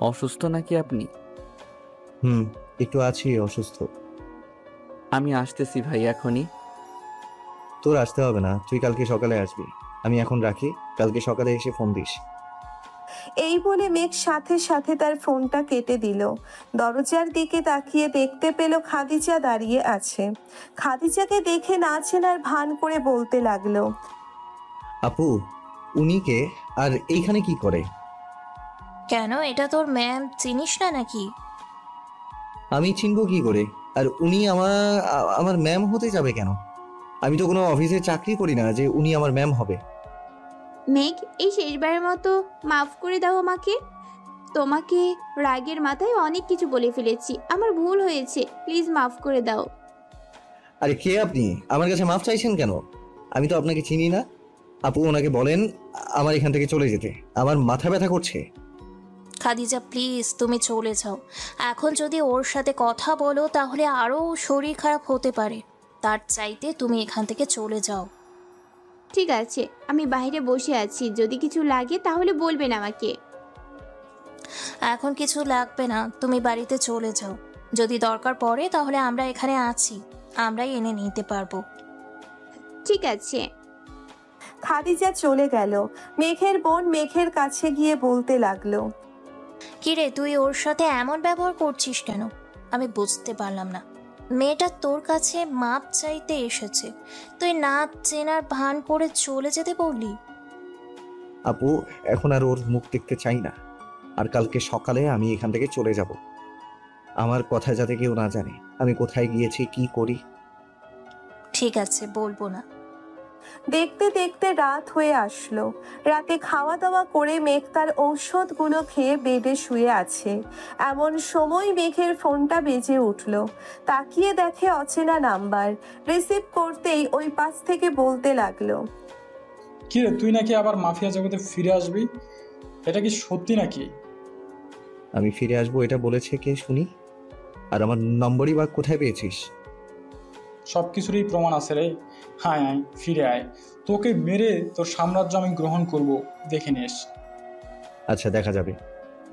অসুস্থ নাকি আপনি? একটু আছি অসুস্থ। আমি আসতেছি ভাই এখনই। তোর আসতে হবে না, তুই কালকে সকালে আসবি। আমি এখন রাখি, কালকে সকালে এসে ফোন দিস। এই বলে মেঘ সাথে সাথে তার ফোনটা কেটে দিল। দরজার দিকে তাকিয়ে দেখতে পেল খাদিজা দাঁড়িয়ে আছে। খাদিজাকে দেখে না চেনার ভান করে বলতে লাগলো, আপু, উনি কে আর এইখানে কি করে? কেন, এটা তোর ম্যাম, চিনিস না নাকি? আমি চিনবো কি করে? আর উনি আমার ম্যাম হতে যাবে কেন? আমি তো কোনো অফিসে চাকরি করি না যে উনি আমার ম্যাম হবে। মেঘ, এই শেষবারের মতো মাফ করে দাও আমাকে। তোমাকে রাগের মাথায় অনেক কিছু বলে ফেলেছি, আমার ভুল হয়েছে, প্লিজ মাফ করে দাও। আরে কে আপনি? আমার কাছে মাফ চাইছেন কেন? আমি তো আপনাকে চিনি না। আপু, ওনাকে বলেন আমার এখান থেকে চলে যেতে, আমার মাথা ব্যথা করছে। খাদিজা প্লিজ, তুমি চলে যাও। এখন যদি ওর সাথে কথা বলো তাহলে আরও শরীর খারাপ হতে পারে, তার চাইতে তুমি এখান থেকে চলে যাও। ঠিক আছে, আমি বাইরে বসে আছি, যদি কিছু লাগে তাহলে বলবেন আমাকে। এখন কিছু লাগবে না, তুমি বাড়িতে চলে যাও। যদি দরকার পড়ে তাহলে আমরা এখানে আছি, আমরাই এনে নিতে পারবো। ঠিক আছে। খাদিজা চলে গেল। মেঘের বোন মেঘের কাছে গিয়ে বলতে লাগলো, কিরে তুই ওর সাথে এমন ব্যবহার করছিস কেন? আমি বুঝতে পারলাম না। মেয়েটা তোর কাছে মাপ চাইতে এসেছে, তুই না চেনার ভান করে চলে যেতে বললি। আপু, এখন আর ওর মুখ দেখতে চাই না। আর কালকে সকালে আমি এখান থেকে চলে যাব। আমার কথা যাতে কেউ না জানে আমি কোথায় গিয়েছি, কি করি। ঠিক আছে, বলবো না। দেখতে দেখতে রাত হয়ে আসলো। রাতে খাওয়া দাওয়া করে মেঘ তার ঔষধগুলো খেয়ে বেডে শুয়ে আছে। এমন সময় মেঘের ফোনটা বেজে উঠল। তাকিয়ে দেখে অচেনা নাম্বার। রিসিভ করতেই ওই পাশ থেকে বলতে লাগলো, কি রে, তুই নাকি আবার মাফিয়া জগতে ফিরে আসবি? এটা কি সত্যি নাকি? আমি ফিরে আসবো এটা বলেছে কে শুনি? আর আমার নম্বরই বা কোথায় পেয়েছিস? সব কিছুরই প্রমাণ আছে রে। হায় আয়, ফিরে আয়, তোকে মেরে তোর সাম্রাজ্য আমি গ্রহণ করব, দেখে নিস। আচ্ছা, দেখা যাবে।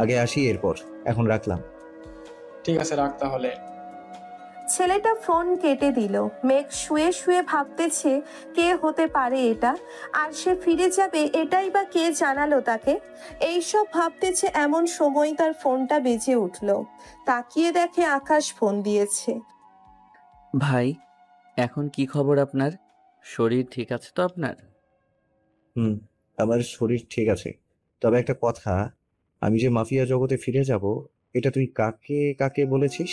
আগে আসি, এরপর। এখন রাখলাম। ঠিক আছে, রাখ তাহলে। ছেলেটা ফোন কেটে দিল। মেঘ শুয়ে শুয়ে ভাবতেছে কে হতে পারে এটা, আর সে ফিরে যাবে এটাই বা কে জানালো তাকে। এইসব ভাবতেছে এমন সময় তার ফোনটা বেজে উঠল। তাকিয়ে দেখে আকাশ ফোন দিয়েছে। ভাই, এখন কি খবর আপনার? শরীর ঠিক আছে তো আপনার? আমার শরীর ঠিক আছে, তবে একটা কথা, আমি যে মাফিয়া জগতে ফিরে যাব এটা তুই কাকে কাকে বলেছিস?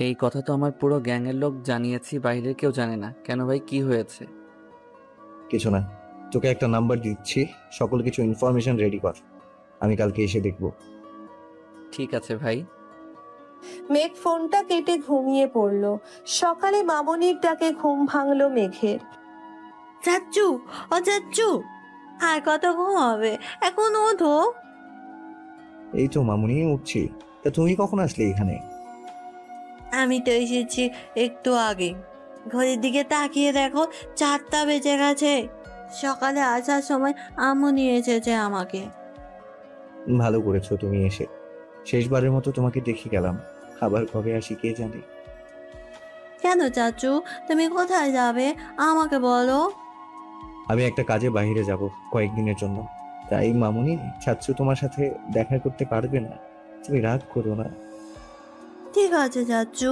এই কথা তো আমার পুরো গ্যাংয়ের লোক জানিয়েছি, বাইরের কেউ জানে না। কেন ভাই, কি হয়েছে? কিছু না, তোকে একটা নাম্বার দিচ্ছি, সকল কিছু ইনফরমেশন রেডি কর, আমি কালকে এসে দেখব। ঠিক আছে ভাই। মেঘ ফোনটা কেটে ঘুমিয়ে পড়ল। সকালে মামনির ডাকে ঘুম ভাঙলো মেঘের। চাচ্চু, ও চাচ্চু, আর কত ঘুমাবে? এখন ওঠো। এই তো মামুনি, উঠছি। তা তুমি কখন আসলে এখানে? আমি তো এসেছি একটু আগে। ঘড়ির দিকে তাকিয়ে দেখো, 4টা বেজে গেছে। সকালে আসার সময় আম্মু নিয়ে এসেছে আমাকে। ভালো করেছো তুমি এসে, শেষবারের মতো তোমাকে দেখে গেলাম। আবার কবে আসি কে জানে। কেন চাচু, তুমি কোথায় যাবে আমাকে বলো। আমি একটা কাজে বাইরে যাব কয়েকদিনের জন্য, তাই মামুনি চাচ্ছু তোমার সাথে দেখা করতে পারবে না, তুমি রাগ করো না। ঠিক আছে চাচু,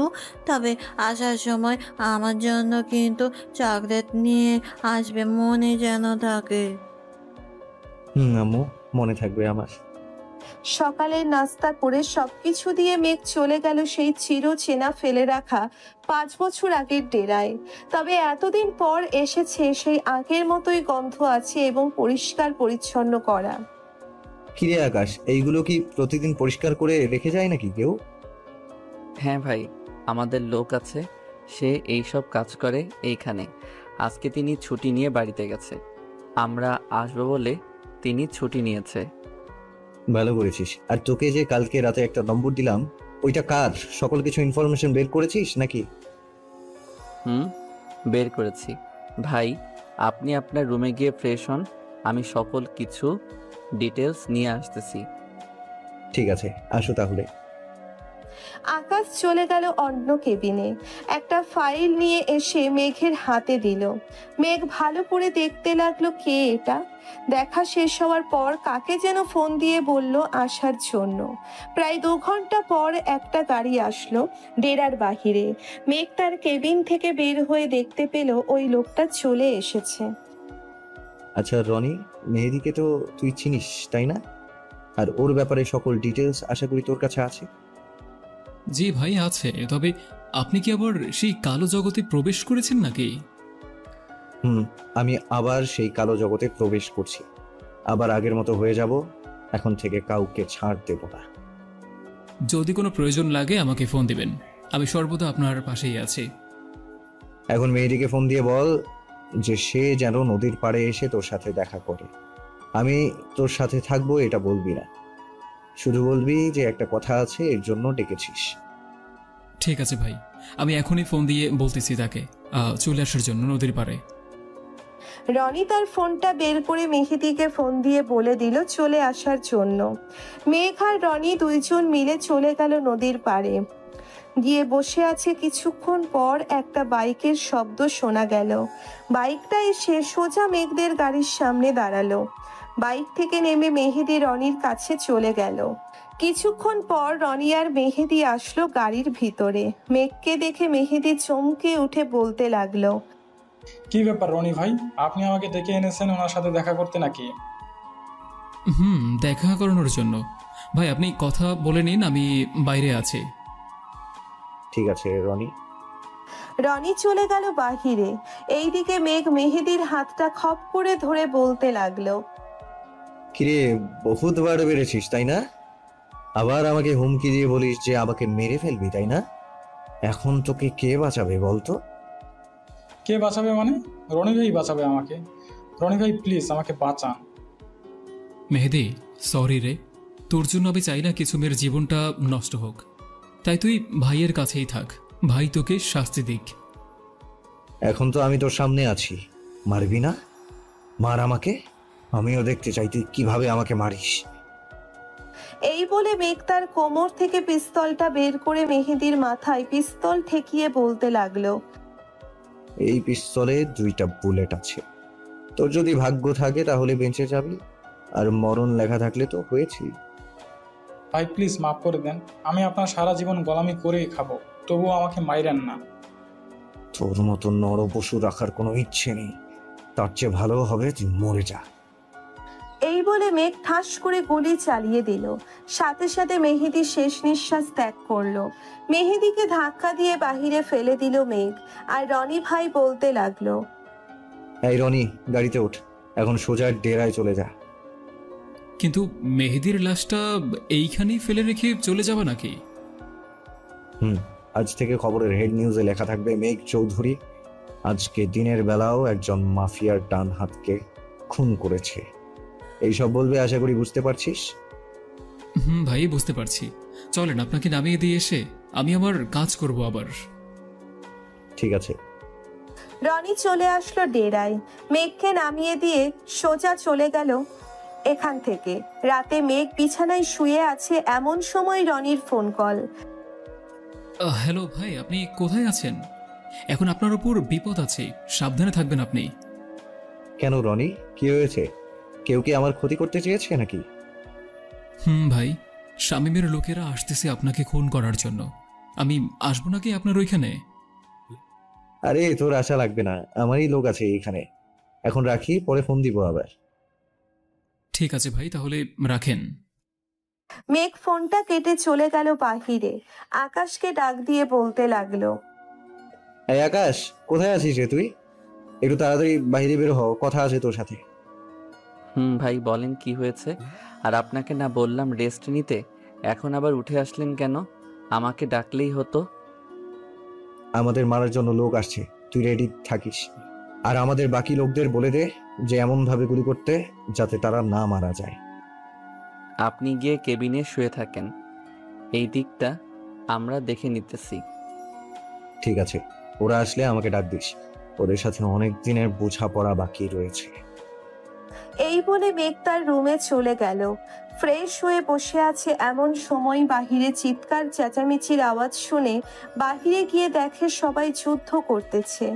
তবে আসার সময় আমার জন্য কিন্তু চকলেট নিয়ে আসবে, মনে যেন থাকে। আম্মু, মনে থাকবে আমার। সকালে নাস্তা করে সবকিছু দিয়ে মেঘ চলে গেল সেই চিরচেনা ফেলে রাখা 5 বছর আগের ডেরায়। তবে এতদিন পর এসেছে, সেই আগের মতোই গন্ধ আছে এবং পরিষ্কার পরিচ্ছন্ন করা। কিরে আকাশ, এইগুলো কি প্রতিদিন পরিষ্কার করে রেখে যায় নাকি কেউ? হ্যাঁ ভাই, আমাদের লোক আছে, সে এই সব কাজ করে এইখানে। আজকে তিনি ছুটি নিয়ে বাড়িতে গেছে, আমরা আসবো বলে তিনি ছুটি নিয়েছে। ভালো করেছিস। আর তোকে যে কালকে রাতে একটা নম্বর দিলাম, ওইটা কার? সকল কিছু ইনফরমেশন বের করেছিস নাকি? বের করেছি ভাই। আপনি আপনার রুমে গিয়ে ফ্রেশ হন, আমি সকল কিছু ডিটেলস নিয়ে আসতেছি। ঠিক আছে, আসো তাহলে। আকাশ চলে গেল অন্য কেবিনে। একটা ফাইল নিয়ে এসে মেঘের হাতে দিল। মেঘ ভালো করে দেখতে লাগলো কে এটা। দেখা শেষ হওয়ার পর কাকে যেন ফোন দিয়ে বলল আসার জন্য। প্রায় 2 ঘন্টা পর একটা গাড়ি আসলো ডেরার বাহিরে। মেঘ তার কেবিন থেকে বের হয়ে দেখতে পেল ওই লোকটা চলে এসেছে। আচ্ছা রনি, মেহেদিকে তো তুই চিনিস তাই না? আর ওর ব্যাপারে সকল ডিটেলস আশা করি তোর কাছে আছে। জি ভাই, আছে। তবে আপনি কি আবার সেই কালো জগতে প্রবেশ করেছেন নাকি? আমি আবার সেই কালো জগতে প্রবেশ করছি, আবার আগের মতো হয়ে যাব। এখন থেকে কাউকে ছাড় দেব না। যদি কোনো প্রয়োজন লাগে আমাকে ফোন দিবেন, আমি সর্বদা আপনার পাশেই আছি। এখন মেয়েটিকে ফোন দিয়ে বল যে সে যেন নদীর পাড়ে এসে তোর সাথে দেখা করে। আমি তোর সাথে থাকবো এটা বলবি না, শুধু বলবি যে একটা কথা আছে, এর জন্য ডেকেছিস। ঠিক আছে ভাই, আমি এখনই ফোন দিয়ে বলতেছি তাকে চলে আসার জন্য নদীর পাড়ে। রনি তার ফোনটা বের করে মেহেদিকে ফোন দিয়ে বলে দিল চলে আসার জন্য। মেঘ আর রনি দুইজন মিলে চলে গেল নদীর পাড়ে। গিয়ে বসে আছে। কিছুক্ষণ পর একটা বাইকের শব্দ শোনা গেল। বাইকটা এসে সোজা মেঘদের গাড়ির সামনে দাঁড়ালো। বাইক থেকে নেমে মেহেদি রনির কাছে চলে গেল। কিছুক্ষণ পর রনি আর মেহেদি আসলো গাড়ির ভিতরে। মেঘকে দেখে মেহেদি চমকে উঠে বলতে লাগলো, কি ব্যাপার রনি ভাই, আপনি আমাকে ডেকে এনেছেন ওনার সাথে দেখা করতে নাকি? দেখা করানোর জন্য। ভাই আপনি কথা বলে নিন, আমি বাইরে আছি। ঠিক আছে রনি। রনি চলে গেল বাহিরে। এইদিকে মেঘ মেহেদির হাতটা খপ করে ধরে বলতে লাগলো, কিরে বহুত বার বেড়েছিস তাই না? আবার আমাকে হুমকি দিয়ে বলিস যে আমাকে মেরে ফেলবি তাই না? এখন তোকে কে বাঁচাবে বলতো? কে বাঁচাবে মানে? রনি ভাই বাঁচাবে আমাকে। রনি ভাই প্লিজ আমাকে বাঁচান। মেহেদি সরি রে, তোর জন্য আমি চাই না কিছু মেয়ের জীবনটা নষ্ট হোক, তাই তুই ভাইয়ের কাছেই থাক, ভাই তোকে শাস্তি দিক। এখন তো আমি তোর সামনে আছি, মারবি না? মার আমাকে, আমিও দেখতে চাই তুই কিভাবে আমাকে মারিস। এই বলে মেঘ তার কোমর থেকে পিস্তলটা বের করে মেহেদির মাথায় পিস্তল ঠেকিয়ে বলতে লাগলো, এই পিস্তলে 2টা বুলেট আছে, তোর যদি ভাগ্য থাকে তাহলে বেঁচে যাবি, আর মরণ লেখা থাকলে তো হয়েছি। ভাই প্লিজ মাফ করে দেন, আমি আপনার সারা জীবন গোলামি করেই খাবো, তবুও আমাকে মাইরেন না। তোর মতো নর পশু রাখার কোনো ইচ্ছে নেই, তার চেয়ে ভালো হবে তুই মরে যা। এই বলে মেঘ ঠাস করে গুলি চালিয়ে দিল। সাথে সাথে মেহেদি শেষ নিঃশ্বাস ত্যাগ করলো। মেহেদিকে ধাক্কা দিয়ে বাহিরে ফেলে দিল মেঘ। আর রনি ভাই বলতে লাগলো, এই রনি গাড়িতে ওঠ, এখন সোজা ডেরায় চলে যা। কিন্তু মেহেদির লাশটা এইখানেই ফেলে রেখে চলে যাবে নাকি? আজ থেকে খবরের হেড নিউজে লেখা থাকবে মেঘ চৌধুরী আজকে দিনের বেলাও একজন মাফিয়ার ডান হাতকে খুন করেছে। এইসব বলবে, আশা করি বুঝতে পারছিস। ভাই বুঝতে পারছি, চলেন আপনাকে নামিয়ে দিয়ে এসে আমি আমার কাজ করব আবার। ঠিক আছে। রনি চলে আসলো ডেরায়। মেঘকে নামিয়ে দিয়ে সোজা চলে গেল এখান থেকে। রাতে মেঘ বিছানায় শুয়ে আছে, এমন সময় রনির ফোন কল। হ্যালো ভাই, আপনি কোথায় আছেন? এখন আপনার উপর বিপদ আছে, সাবধানে থাকবেন আপনি। কেন রনি, কি হয়েছে? কেউ কি আমার ক্ষতি করতে চেয়েছে নাকি? ভাই, শামীমের লোকেরা আসতেছে আপনাকে খুন করার জন্য। আমি আসবো নাকি আপনার ওইখানে? আরে তোর আশা লাগবে না, আমারই লোক আছে এখানে। এখন রাখি, পরে ফোন দিব আবার। ঠিক আছে ভাই, তাহলে রাখেন। মেঘ ফোনটা কেটে চলে গেল বাহিরে। আকাশকে ডাক দিয়ে বলতে লাগলো, এই আকাশ, কোথায় আছিস রে তুই? একটু তাড়াতাড়ি বাইরে বের হ, কথা আছে তোর সাথে। ভাই বলেন কি হয়েছে? আর আপনাকে না বললাম রেস্ট নিতে, এখন আবার উঠে আসলেন কেন? আমাকে ডাকলেই হতো। আমাদের মারার জন্য লোক আসছে, তুই রেডি থাকিস। আর আমাদের বাকি লোকদের বলে দে যে এমন ভাবে গুলি করতে যাতে তারা না মারা যায়। আপনি গিয়ে কেবিনে শুয়ে থাকেন, এই দিকটা আমরা দেখে নিতেছি। ঠিক আছে, ওরা আসলে আমাকে ডাক দিস, ওদের সাথে অনেক দিনের বোঝাপড়া বাকি রয়েছে। এই বলে মেঘ তার রুমে চলে গেল। ফ্রেশ হয়ে বসে আছে, এমন সময় বাহিরে চিৎকার চেঁচামেচির আওয়াজ শুনে বাহিরে গিয়ে দেখে সবাই যুদ্ধ করতেছে।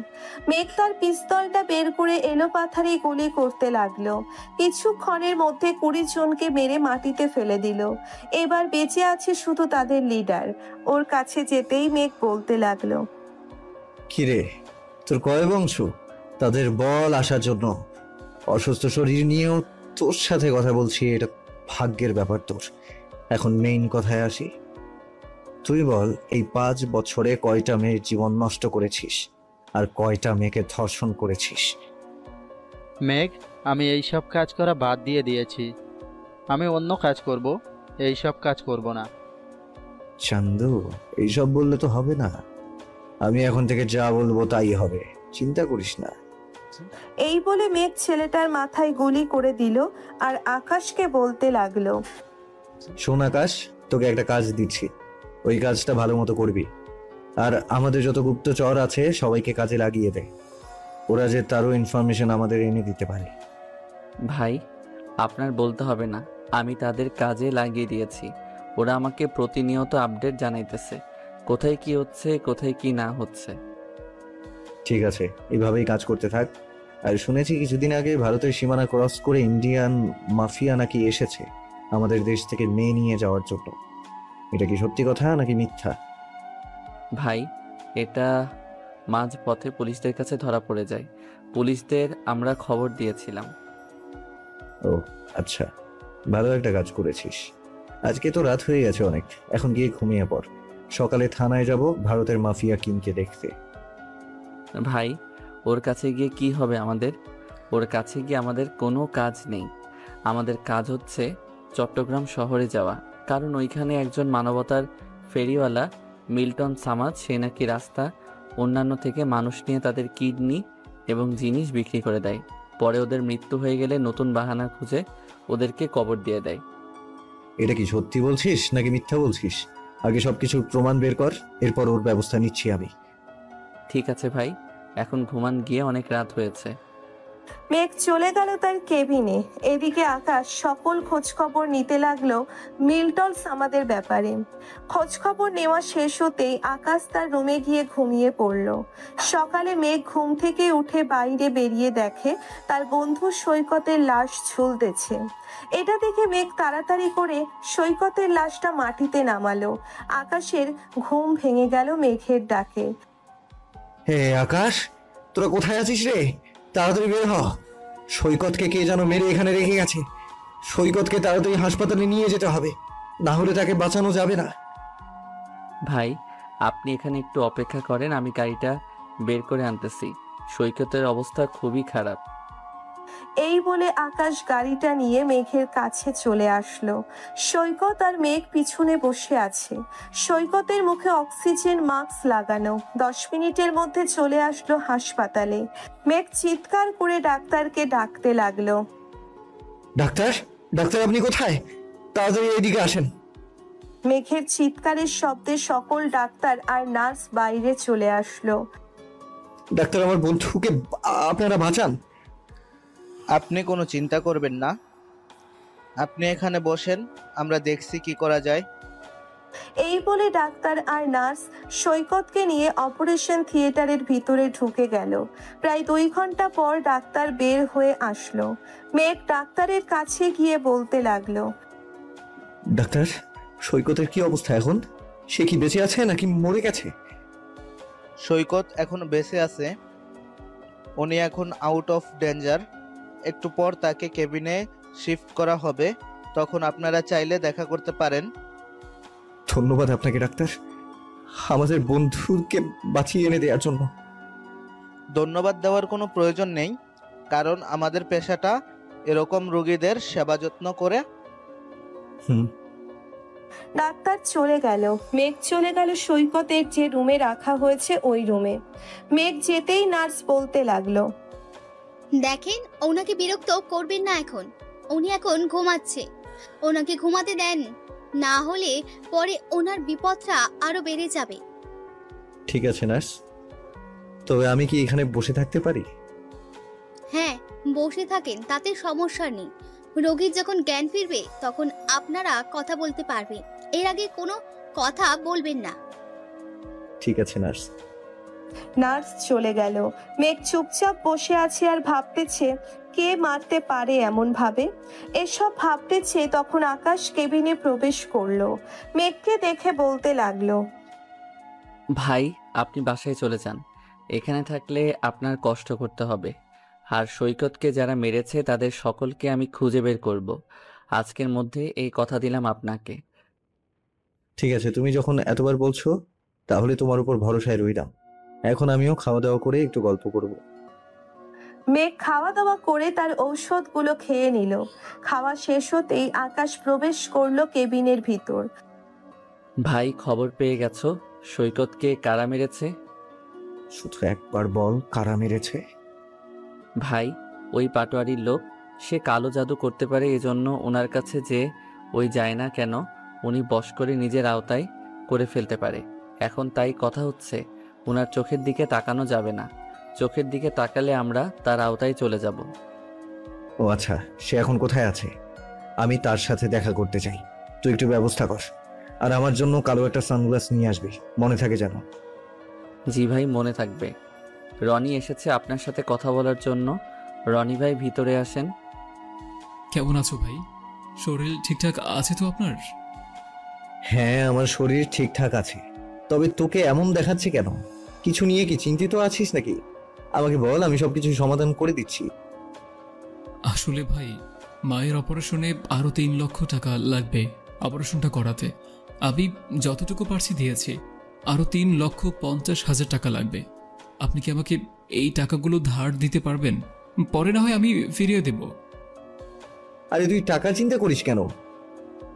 মেঘ তার পিস্তলটা বের করে এলোপাথারি গুলি করতে লাগলো। কিছুক্ষণের মধ্যে 20 জনকে মেরে মাটিতে ফেলে দিল। এবার বেঁচে আছে শুধু তাদের লিডার। ওর কাছে যেতেই মেঘ বলতে লাগলো, কিরে, তোর কয় বংশ? তাদের বল আসার জন্য। অসুস্থ শরীর নিয়েও তোর সাথে কথা বলছি, এটা ভাগ্যের ব্যাপার তোর। এখন মেইন কথায় আসি, তুই বল এই 5 বছরে কয়টা মেয়ের জীবন নষ্ট করেছিস আর কয়টা মেয়েকে ধর্ষণ করেছিস? মেঘ, আমি এই সব কাজ করা বাদ দিয়ে দিয়েছি। আমি অন্য কাজ করব, এই সব কাজ করব না। চান্দু, এইসব বললে তো হবে না। আমি এখন থেকে যা বলবো তাই হবে, চিন্তা করিস না। এই বলে মেঘ ছেলেটার মাথায় গুলি করে দিল আর আকাশকে বলতে লাগলো, শোন আকাশ, তোকে একটা কাজ দিচ্ছি, ওই কাজটা ভালো মতো করবি। আর আমাদের যত গুপ্তচর আছে সবাইকে কাজে লাগিয়ে দে, ওরা যে তারও ইনফরমেশন আমাদের এনে দিতে পারে। ভাই আপনার বলতে হবে না, আমি তাদের কাজে লাগিয়ে দিয়েছি। ওরা আমাকে প্রতিনিয়ত আপডেট জানাইতেছে, কোথায় কি হচ্ছে, কোথায় কি না হচ্ছে। ঠিক আছে, এভাবেই কাজ করতে থাক। আর শুনেছি কিছুদিন আগে ভারতের সীমানা ক্রস করে ইন্ডিয়ান মাফিয়া নাকি এসেছে আমাদের দেশ থেকে মেয়ে নিয়ে যাওয়ার জন্য। এটা কি সত্যি কথা নাকি মিথ্যা? ভাই, এটা মাঝ পথে পুলিশদের কাছে ধরা পড়ে যায়। পুলিশদের আমরা খবর দিয়েছিলাম। ও আচ্ছা, ভালো একটা কাজ করেছিস। আজকে তো রাত হয়ে গেছে অনেক, এখন গিয়ে ঘুমিয়ে পড়। সকালে থানায় যাব ভারতের মাফিয়া কিংকে দেখতে। ভাই, ওর কাছে গিয়ে কি হবে আমাদের? ওর কাছে গিয়ে আমাদের কোনো কাজ নেই। আমাদের কাজ হচ্ছে চট্টগ্রাম শহরে যাওয়া, কারণ ওইখানে একজন মানবতার ফেরিওয়ালা মিল্টন সামাদ, সে নাকি রাস্তা অন্যান্য থেকে মানুষ নিয়ে তাদের কিডনি এবং জিনিস বিক্রি করে দেয়। পরে ওদের মৃত্যু হয়ে গেলে নতুন বাহানা খুঁজে ওদেরকে কবর দিয়ে দেয়। এটা কি সত্যি বলছিস নাকি মিথ্যা বলছিস? আগে সবকিছুর প্রমাণ বের কর, এরপর ওর ব্যবস্থা নিচ্ছি আমি। ঠিক আছে ভাই, এখন ঘুমান গিয়ে, অনেক রাত হয়েছে। মেঘ চলে গেল তার কেবিনে। এদিকে আকাশ সকল খোঁজখবর নিতে লাগলো মিল্টন সামাদের ব্যাপারে। খোঁজখবর নেওয়া শেষ হতেই আকাশ তার রুমে গিয়ে ঘুমিয়ে পড়ল। সকালে মেঘ ঘুম থেকে উঠে বাইরে বেরিয়ে দেখে তার বন্ধু সৈকতের লাশ ঝুলতেছে। এটা দেখে মেঘ তাড়াতাড়ি করে সৈকতের লাশটা মাটিতে নামালো। আকাশের ঘুম ভেঙে গেল মেঘের ডাকে। হে আকাশ, তোরা কোথায় আছিস রে? তাড়াতাড়ি বের হ। সৈকতকে কে যেন মেরে এখানে রেখে গেছে। সৈকতকে তাড়াতাড়ি হাসপাতালে নিয়ে যেতে হবে, না হলে তাকে বাঁচানো যাবে না। ভাই, আপনি এখানে একটু অপেক্ষা করেন, আমি গাড়িটা বের করে আনতেছি। সৈকতের অবস্থা খুবই খারাপ। এই বলে আকাশ গাড়িটা নিয়ে মেঘের কাছে চলে আসলো। সৈকত আর মেঘ পিছনে বসে আছে। সৈকতের মুখে অক্সিজেন মাস্ক লাগানো। 10 মিনিটের মধ্যে চলে আসলো হাসপাতালে। মেঘ চিৎকার করে ডাক্তারকে ডাকতে লাগলো। ডাক্তার, ডাক্তার আপনি কোথায়? তাড়াতাড়ি এদিকে আসেন। মেঘের চিৎকারের শব্দে সকল ডাক্তার আর নার্স বাইরে চলে আসলো। ডাক্তার, আমার বন্ধুকে আপনারা বাঁচান। আপনি কোনো চিন্তা করবেন না, আপনি এখানে বসেন, আমরা দেখছি কি করা যায়। এই বলে ডাক্তার আর নার্স সৈকতকে নিয়ে অপারেশন থিয়েটারের ভিতরে ঢুকে গেল। প্রায় 2 ঘন্টা পর ডাক্তার বের হয়ে আসলো। মেঘ ডাক্তারের কাছে গিয়ে বলতে লাগলো, ডাক্তার, সৈকতের কি অবস্থা এখন? সে কি বেঁচে আছে নাকি মরে গেছে? সৈকত এখন বেঁচে আছে, উনি এখন আউট অফ ডেঞ্জার। একটু পর তাকে কেবিনে শিফট করা হবে, তখন আপনারা চাইলে দেখা করতে পারেন। ধন্যবাদ আপনাকে ডাক্তার, আমাদের বন্ধুকে বাঁচিয়ে এনে দেওয়ার জন্য। ধন্যবাদ দেওয়ার কোনো প্রয়োজন নেই, কারণ আমাদের পেশাটা এরকম রোগীদের সেবা যত্ন করে। ডাক্তার চলে গেল। মেঘ চলে গেল সৈকতের যে রুমে রাখা হয়েছে ওই রুমে। মেঘ যেতেই নার্স বলতে লাগলো, দেখেন, ওনাকে বিরক্ত করবেন না, এখন উনি এখন ঘুমাচ্ছে, ওনাকে ঘুমাতে দেন, না হলে পরে ওনার বিপদটা আরো বেড়ে যাবে। ঠিক আছে নার্স, তবে আমি কি এখানে বসে থাকতে পারি? হ্যাঁ, বসে থাকেন, তাতে সমস্যা নেই। রোগীর যখন জ্ঞান ফিরবে তখন আপনারা কথা বলতে পারবেন, এর আগে কোনো কথা বলবেন না। ঠিক আছে নার্স। নার্স চলে গেল। মেঘ চুপচাপ বসে আছে আর ভাবতেছে কে মারতে পারে এমন ভাবে। এসব ভাবতেছে তখন আকাশ কেবিনে প্রবেশ করলো। মেঘকে দেখে বলতে লাগলো, ভাই, আপনি বাসায় চলে যান, এখানে থাকলে আপনার কষ্ট করতে হবে। আর সৈকতকে যারা মেরেছে তাদের সকলকে আমি খুঁজে বের করব। আজকের মধ্যে এই কথা দিলাম আপনাকে। ঠিক আছে, তুমি যখন এতবার বলছো তাহলে তোমার উপর ভরসায় রইলাম। এখন আমিও খাওয়া দাওয়া করে একটু গল্প করব। মেঘ খাওয়া দাওয়া করে তার ঔষধগুলো খেয়ে নিল। খাওয়া শেষ হতেই আকাশ প্রবেশ করলো কেবিনের ভিতর। ভাই, খবর পেয়ে গেছো সৈকতকে কারা মেরেছে? শুধু একবার বল, কারা মেরেছে? ভাই, ওই পাটোয়ারির লোক। সে কালো জাদু করতে পারে, এজন্য ওনার কাছে যে ওই যায় না কেন, উনি বশ করে নিজের আওতায় করে ফেলতে পারে। এখন তাই কথা হচ্ছে ওনার চোখের দিকে তাকানো যাবে না, চোখের দিকে তাকালে আমরা তার আওতায় চলে যাব। ও আচ্ছা, সে এখন কোথায় আছে? আমি তার সাথে দেখা করতে চাই, তুই একটু ব্যবস্থা কর। আর আমার জন্য কালো একটা সানগ্লাস নিয়ে আসবি, মনে থাকে যেন। জি ভাই, মনে থাকবে। রনি এসেছে আপনার সাথে কথা বলার জন্য। রনি ভাই, ভিতরে আসেন। কেমন আছো ভাই? শরীর ঠিকঠাক আছে তো আপনার? হ্যাঁ, আমার শরীর ঠিকঠাক আছে, তবে তোকে এমন দেখাচ্ছে কেন? কিছু নিয়ে কি চিন্তিত আছিস নাকি? আমাকে বল, আমি সবকিছু সমাধান করে দিচ্ছি। আসলে ভাই, মায়ের অপারেশনে আরো 3 লক্ষ টাকা লাগবে অপারেশনটা করাতে। আমি যতটুকু পারছি দিয়েছি, আরো 3,50,000 টাকা লাগবে। আপনি কি আমাকে এই টাকাগুলো ধার দিতে পারবেন? পরে না হয় আমি ফিরিয়ে দেব। আরে তুই টাকা চিন্তা করিস কেন?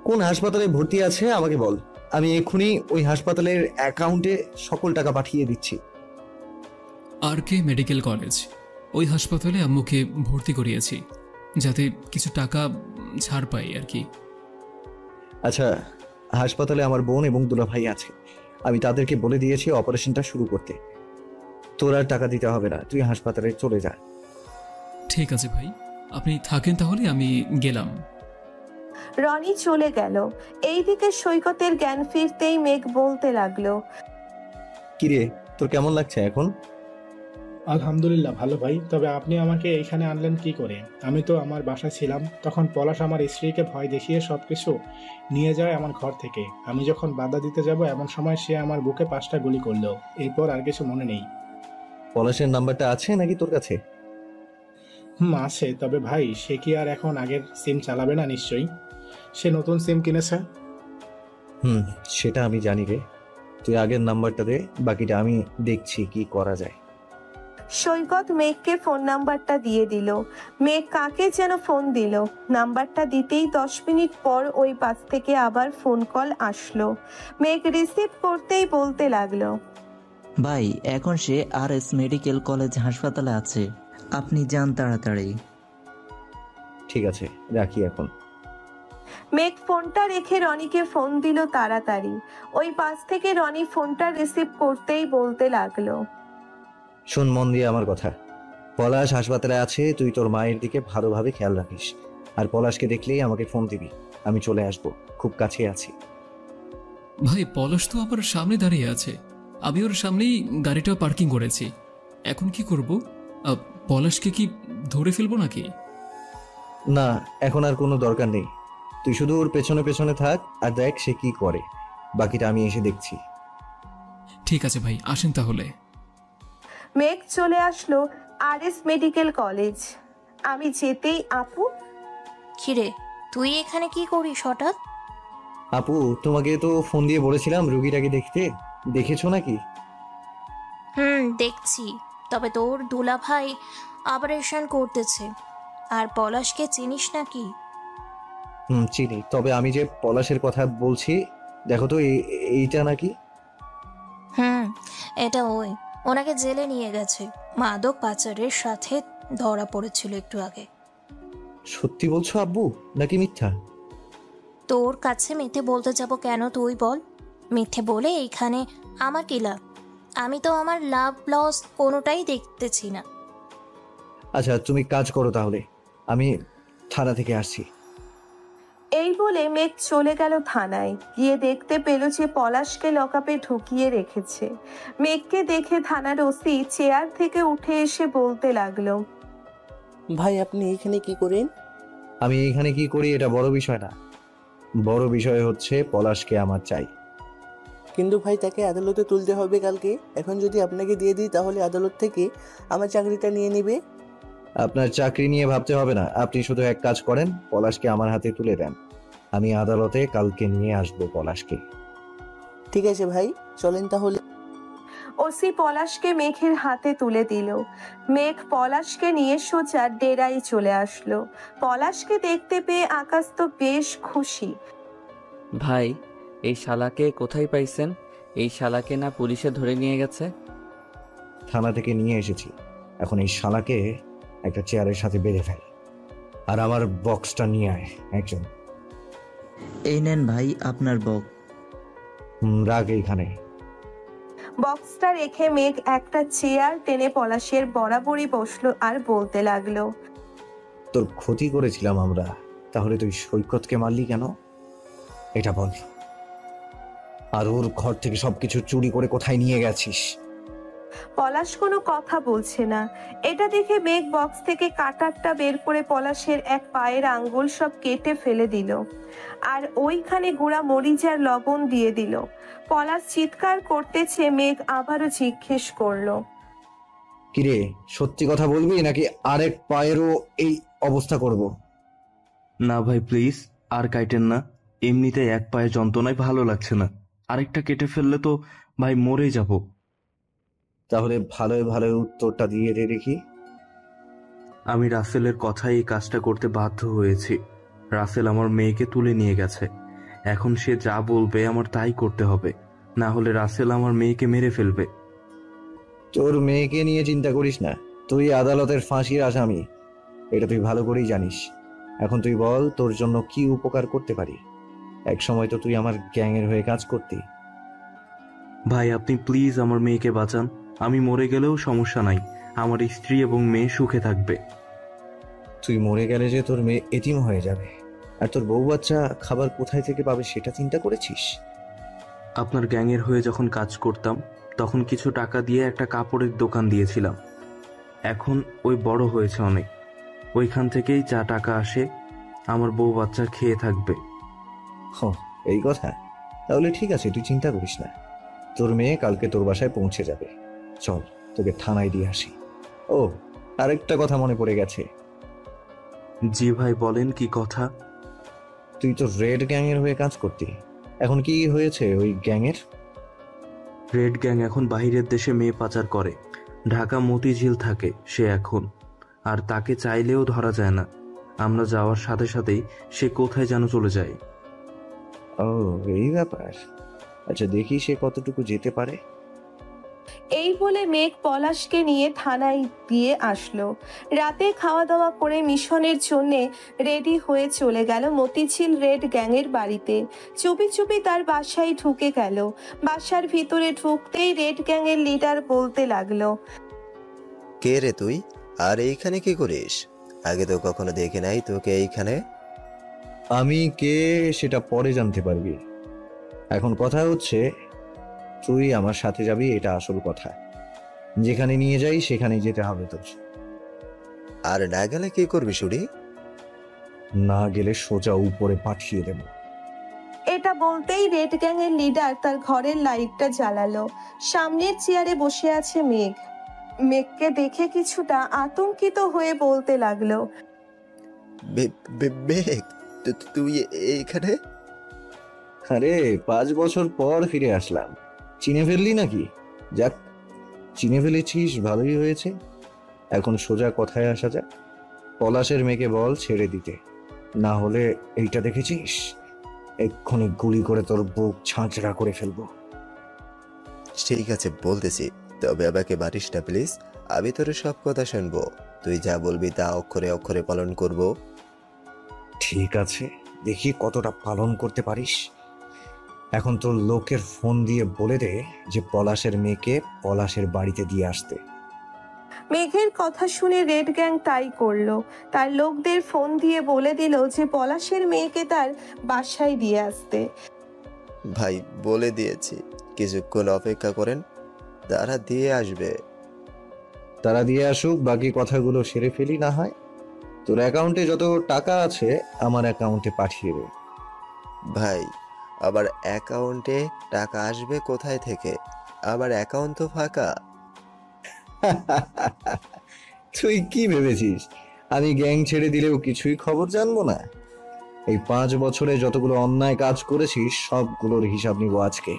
কোন হাসপাতালে ভর্তি আছে আমাকে বল, আমি এক্ষুনি ওই হাসপাতালের অ্যাকাউন্টে সকল টাকা পাঠিয়ে দিচ্ছি। RK মেডিকেল কলেজ, ওই হাসপাতালে আম্মুকে ভর্তি করিয়েছি, যাতে কিছু টাকা ছাড় পাই আর কি। আচ্ছা, হাসপাতালে আমার বোন এবং দুলাভাই আছে, আমি তাদেরকে বলে দিয়েছি অপারেশনটা শুরু করতে। তোর আর টাকা দিতে হবে না, তুই হাসপাতালে চলে যা। ঠিক আছে ভাই, আপনি থাকেন তাহলে, আমি গেলাম। রনি চলে গেল। এইদিকে সৈকতের জ্ঞান ফিরতেই মেঘ বলতে লাগলো, কিরে, তোর কেমন লাগছে এখন? আলহামদুলিল্লাহ ভালো ভাই, তবে আপনি আমাকে এইখানে আনলেন কি করে? আমি তো আমার বাসায় ছিলাম, তখন পলাশ আমার স্ত্রীকে ভয় দেখিয়ে সবকিছু নিয়ে যায় আমার ঘর থেকে। আমি যখন বাধা দিতে যাব এমন সময় সে আমার বুকে 5টা গুলি করলো, এরপর আর কিছু মনে নেই। পলাশের নাম্বারটা আছে নাকি তোর কাছে? আছে, তবে ভাই সে কি আর এখন আগের সিম চালাবে না? নিশ্চয়ই সে নতুন সিম কিনেছে। সেটা আমি জানি রে, তুই আগের নাম্বারটা দে, বাকিটা আমি দেখছি কি করা যায়। সৈকত মেঘকে ফোন নাম্বারটা দিয়ে দিল। মেঘ কাকে যেন ফোন দিল, নাম্বারটা দিতেই 10 মিনিট পর ওই পাশ থেকে আবার ফোন কল আসলো। মেঘ রিসিভ করতেই বলতে লাগলো, ভাই এখন সে RS মেডিকেল কলেজ হাসপাতালে আছে, আপনি যান তাড়াতাড়ি। ঠিক আছে, রাখি এখন। মেঘ ফোনটা রেখে রনিকে ফোন দিল তাড়াতাড়ি। ওই পাশ থেকে রনি ফোনটা রিসিভ করতেই বলতে লাগলো, শোন মন দিয়ে আমার কথা, পলাশ হাসপাতালে আছে, তুই তোর মায়ের দিকে ভালোভাবে খেয়াল রাখিস। আর পলাশকে দেখলেই আমাকে ফোন দিবি, আমি চলে আসবো, খুব কাছে আছি। ভাই, পলাশ তো আমার সামনে দাঁড়িয়ে আছে, আমি ওর সামনেই গাড়িটা পার্কিং করেছি। এখন কি করব? পলাশকে কি ধরে ফেলবো নাকি? না, এখন আর কোনো দরকার নেই, তুই শুধু ওর পেছনে পেছনে থাক আর দেখ সে কি করে, বাকিটা আমি এসে দেখছি। ঠিক আছে ভাই, আসেন তাহলে। মেঘ চলে আসলো RS মেডিকেল কলেজ। আমি যেতেই আপু, কিরে তুই এখানে কি করিস হঠাৎ? আপু, তোমাকে তো ফোন দিয়ে বলেছিলাম রুগীটাকে দেখতে, দেখেছো নাকি? দেখছি, তবে তোর দুলা ভাই অপারেশন করতেছে। আর পলাশকে চিনিস নাকি? চিনি, তবে আমি যে পলাশের কথা বলছি, দেখো তো এইটা নাকি? এটা ওই, ওনাকে জেলে নিয়ে গেছে, মাদক পাচারের সাথে ধরা পড়েছিল একটু আগে। সত্যি বলছো আব্বু নাকি মিথ্যা? তোর কাছে মিথ্যে বলতে যাব কেন তুই বল? মিথ্যে বলে এইখানে আমার কি লাভ? আমি তো আমার লাভ লস কোনোটাই দেখতেছি না। আচ্ছা, তুমি কাজ করো তাহলে, আমি থানা থেকে আসছি। এই বলে মেঘ চলে গেল থানায়। গিয়ে দেখতে পেল যে পলাশকে লকআপে ঢুকিয়ে রেখেছে। মেঘকে দেখে থানার ওসি চেয়ার থেকে উঠে এসে বলতে লাগলো, ভাই আপনি এখানে কি করেন? আমি এখানে কি করি এটা বড় বিষয় না, বড় বিষয় হচ্ছে পলাশকে আমার চাই। কিন্তু ভাই তাকে আদালতে তুলতে হবে কালকে, এখন যদি আপনাকে দিয়ে দিই তাহলে আদালত থেকে আমার চাকরিটা নিয়ে নেবে। আপনার চাকরি নিয়ে ভাবতে হবে না, আপনি শুধু এক কাজ করেন, পলাশকে আমার হাতে তুলে দেন, আমি আদালতে কালকে নিয়ে আসবো পলাশকে। ঠিক আছে ভাই, চলেন তাহলে। ওসি পলাশকে মেঘের হাতে তুলে দিল। মেঘ পলাশকে নিয়ে সোজা ডেরায় চলে আসলো। পলাশকে দেখতে পেয়ে আকাশ তো বেশ খুশি। ভাই, এই শালাকে কোথায় পাইছেন? এই শালাকে না পুলিশে ধরে নিয়ে গেছে? থানা থেকে নিয়ে এসেছি, এখন এই শালাকে একটা চেয়ারের সাথে বেঁধে ফেল, আর আমার বক্সটা নিয়ে আয় একজন। এই নেন ভাই আপনার বক্স। রাখ এইখানে। বক্সটা রেখে মেঘ একটা চেয়ার টেনে পলাশের বরাবরই বসলো আর বলতে লাগলো, তোর ক্ষতি করেছিলাম আমরা, তাহলে তুই সৈকতকে মারলি কেন? এটা বল। আর ওর ঘর থেকে সবকিছু চুরি করে কোথায় নিয়ে গেছিস? পলাশ কোনো কথা বলছে না। এটা দেখে মেঘ বক্স থেকে কাটারটা বের করে পলাশের এক পায়ের আঙ্গুল সব কেটে ফেলে দিল, আর ওইখানে গুঁড়া মরিচ আর লবণ দিয়ে দিল। পলাশ চিৎকার করতেছে, মেঘ আবারও জিজ্ঞেস করলো, কিরে, সত্যি কথা বলবি নাকি আরেক পায়েরও এই অবস্থা করব? না ভাই প্লিজ, আর কাটেন না। এমনিতে এক পায়ে যন্ত্রণায় ভালো লাগছে না, আরেকটা কেটে ফেললে তো ভাই মরে যাব। তাহলে ভালোই ভালো উত্তরটা দিয়ে দে দেখি। আমি রাসেলের কথায় এই কাজটা করতে বাধ্য হয়েছি। রাসেল আমার মেয়েকে তুলে নিয়ে গেছে, এখন সে যা বলবে আমার তাই করতে হবে, না হলে রাসেল আমার মেয়েকে মেরে ফেলবে। তোর মেয়েকে নিয়ে চিন্তা করিস না, তুই আদালতের ফাঁসির আসামি, এটা তুই ভালো করেই জানিস। এখন তুই বল, তোর জন্য কি উপকার করতে পারি? এক সময় তো তুই আমার গ্যাংয়ের হয়ে কাজ করতি। ভাই আপনি প্লিজ আমার মেয়েকে বাঁচান, আমি মরে গেলেও সমস্যা নাই, আমার স্ত্রী এবং মেয়ে সুখে থাকবে। তুই মরে গেলে যে তোর মেয়ে এতিম হয়ে যাবে, আর তোর বউ বাচ্চা খাবার কোথায় থেকে পাবে সেটা চিন্তা করেছিস? আপনার গ্যাংয়ের হয়ে যখন কাজ করতাম তখন কিছু টাকা দিয়ে একটা কাপড়ের দোকান দিয়েছিলাম, এখন ওই বড় হয়েছে অনেক, ওইখান থেকেই যা টাকা আসে আমার বউ বাচ্চা খেয়ে থাকবে। এই কথা, তাহলে ঠিক আছে, তুই চিন্তা করিস না, তোর মেয়ে কালকে তোর বাসায় পৌঁছে যাবে। চল তোকে থানায় দিয়ে আসি। ও, আরেকটা কথা মনে পড়ে গেছে। জি ভাই বলেন, কি কথা? তুই তো রেড গ্যাংয়ের হয়ে কাজ করতি, এখন কি হয়েছে ওই গ্যাংয়ের? রেড গ্যাং এখন বাইরের দেশে মেয়ে পাচার করে, ঢাকা মতিঝিল থাকে সে এখন, আর তাকে চাইলেও ধরা যায় না, আমরা যাওয়ার সাথে সাথেই সে কোথায় যেন চলে যায়। ও এই ব্যাপার, আচ্ছা দেখি সে কতটুকু যেতে পারে। এই বলে মেঘ পলাশকে নিয়ে থানায় দিয়ে আসলো। রাতে খাওয়া দাওয়া করে মিশনের জন্য রেডি হয়ে চলে গেল মতিঝিল রেড গ্যাংয়ের বাড়িতে। চুপি চুপি তার বাসায় ঢুকে গেল। বাসার ভিতরে ঢুকতেই রেড গ্যাংয়ের লিডার বলতে লাগলো, কে রে তুই, আর এইখানে কি করিস? আগে তো কখনো দেখে নাই তোকে এইখানে। আমি কে সেটা পরে জানতে পারবি, এখন কথা হচ্ছে তুই আমার সাথে যাবি, এটা আসল কথা। যেখানে নিয়ে যাই সেখানে যেতে হবে তোর। আর না গেলে কি করবি শুনি? না গেলে সোজা উপরে পাঠিয়ে দেব। এটা বলতেই রেড গ্যাংয়ের লিডার তার ঘরের লাইটটা জ্বালালো। সামনের চেয়ারে বসে আছে মেঘ। মেঘকে দেখে কিছুটা আতঙ্কিত হয়ে বলতে লাগলো, মেঘ, তুই এইখানে? আরে 5 বছর পর ফিরে আসলাম, চিনে ফেললি নাকি? যাক, চিনে ফেলেছিস, ভালোই হয়েছে। এখন সোজা কথায় আসা যাক। পলাশের মেয়েকে বল ছেড়ে দিতে, না হলে এইটা দেখেছিস, এক্ষুনি গুলি করে তোর বুক ছাঁচড়া করে ফেলবো। ঠিক আছে বলতেছি, তবে আমাকে মারিস না প্লিজ, আমি তোর সব কথা শুনবো, তুই যা বলবি তা অক্ষরে অক্ষরে পালন করব। ঠিক আছে, দেখি কতটা পালন করতে পারিস। এখন তোর লোকের ফোন দিয়ে বলে দে যে পলাশের মেয়েকে পলাশের বাড়িতে দিয়ে আসতে। মেঘের কথা শুনে রেড গ্যাং তাই করলো। তার লোকদের ফোন দিয়ে বলে দিল যে পলাশের মেয়েকে তার বাসায় দিয়ে আসতে। ভাই বলে দিয়েছি, কিছুক্ষণ অপেক্ষা করেন, তারা দিয়ে আসবে। তারা দিয়ে আসুক, বাকি কথাগুলো সেরে ফেলি না হয়। তোর অ্যাকাউন্টে যত টাকা আছে আমার অ্যাকাউন্টে পাঠিয়ে দে। ভাই আবার অ্যাকাউন্টে টাকা আসবে কোথায় থেকে? আমার অ্যাকাউন্ট তো ফাঁকা। তুই কি ভেবেছিস আমি গ্যাং ছেড়ে দিলেও কিছুই খবর জানবো না? এই 5 বছরে যতগুলো অন্যায় কাজ করেছিস সবগুলোর হিসাব নিব আজকে।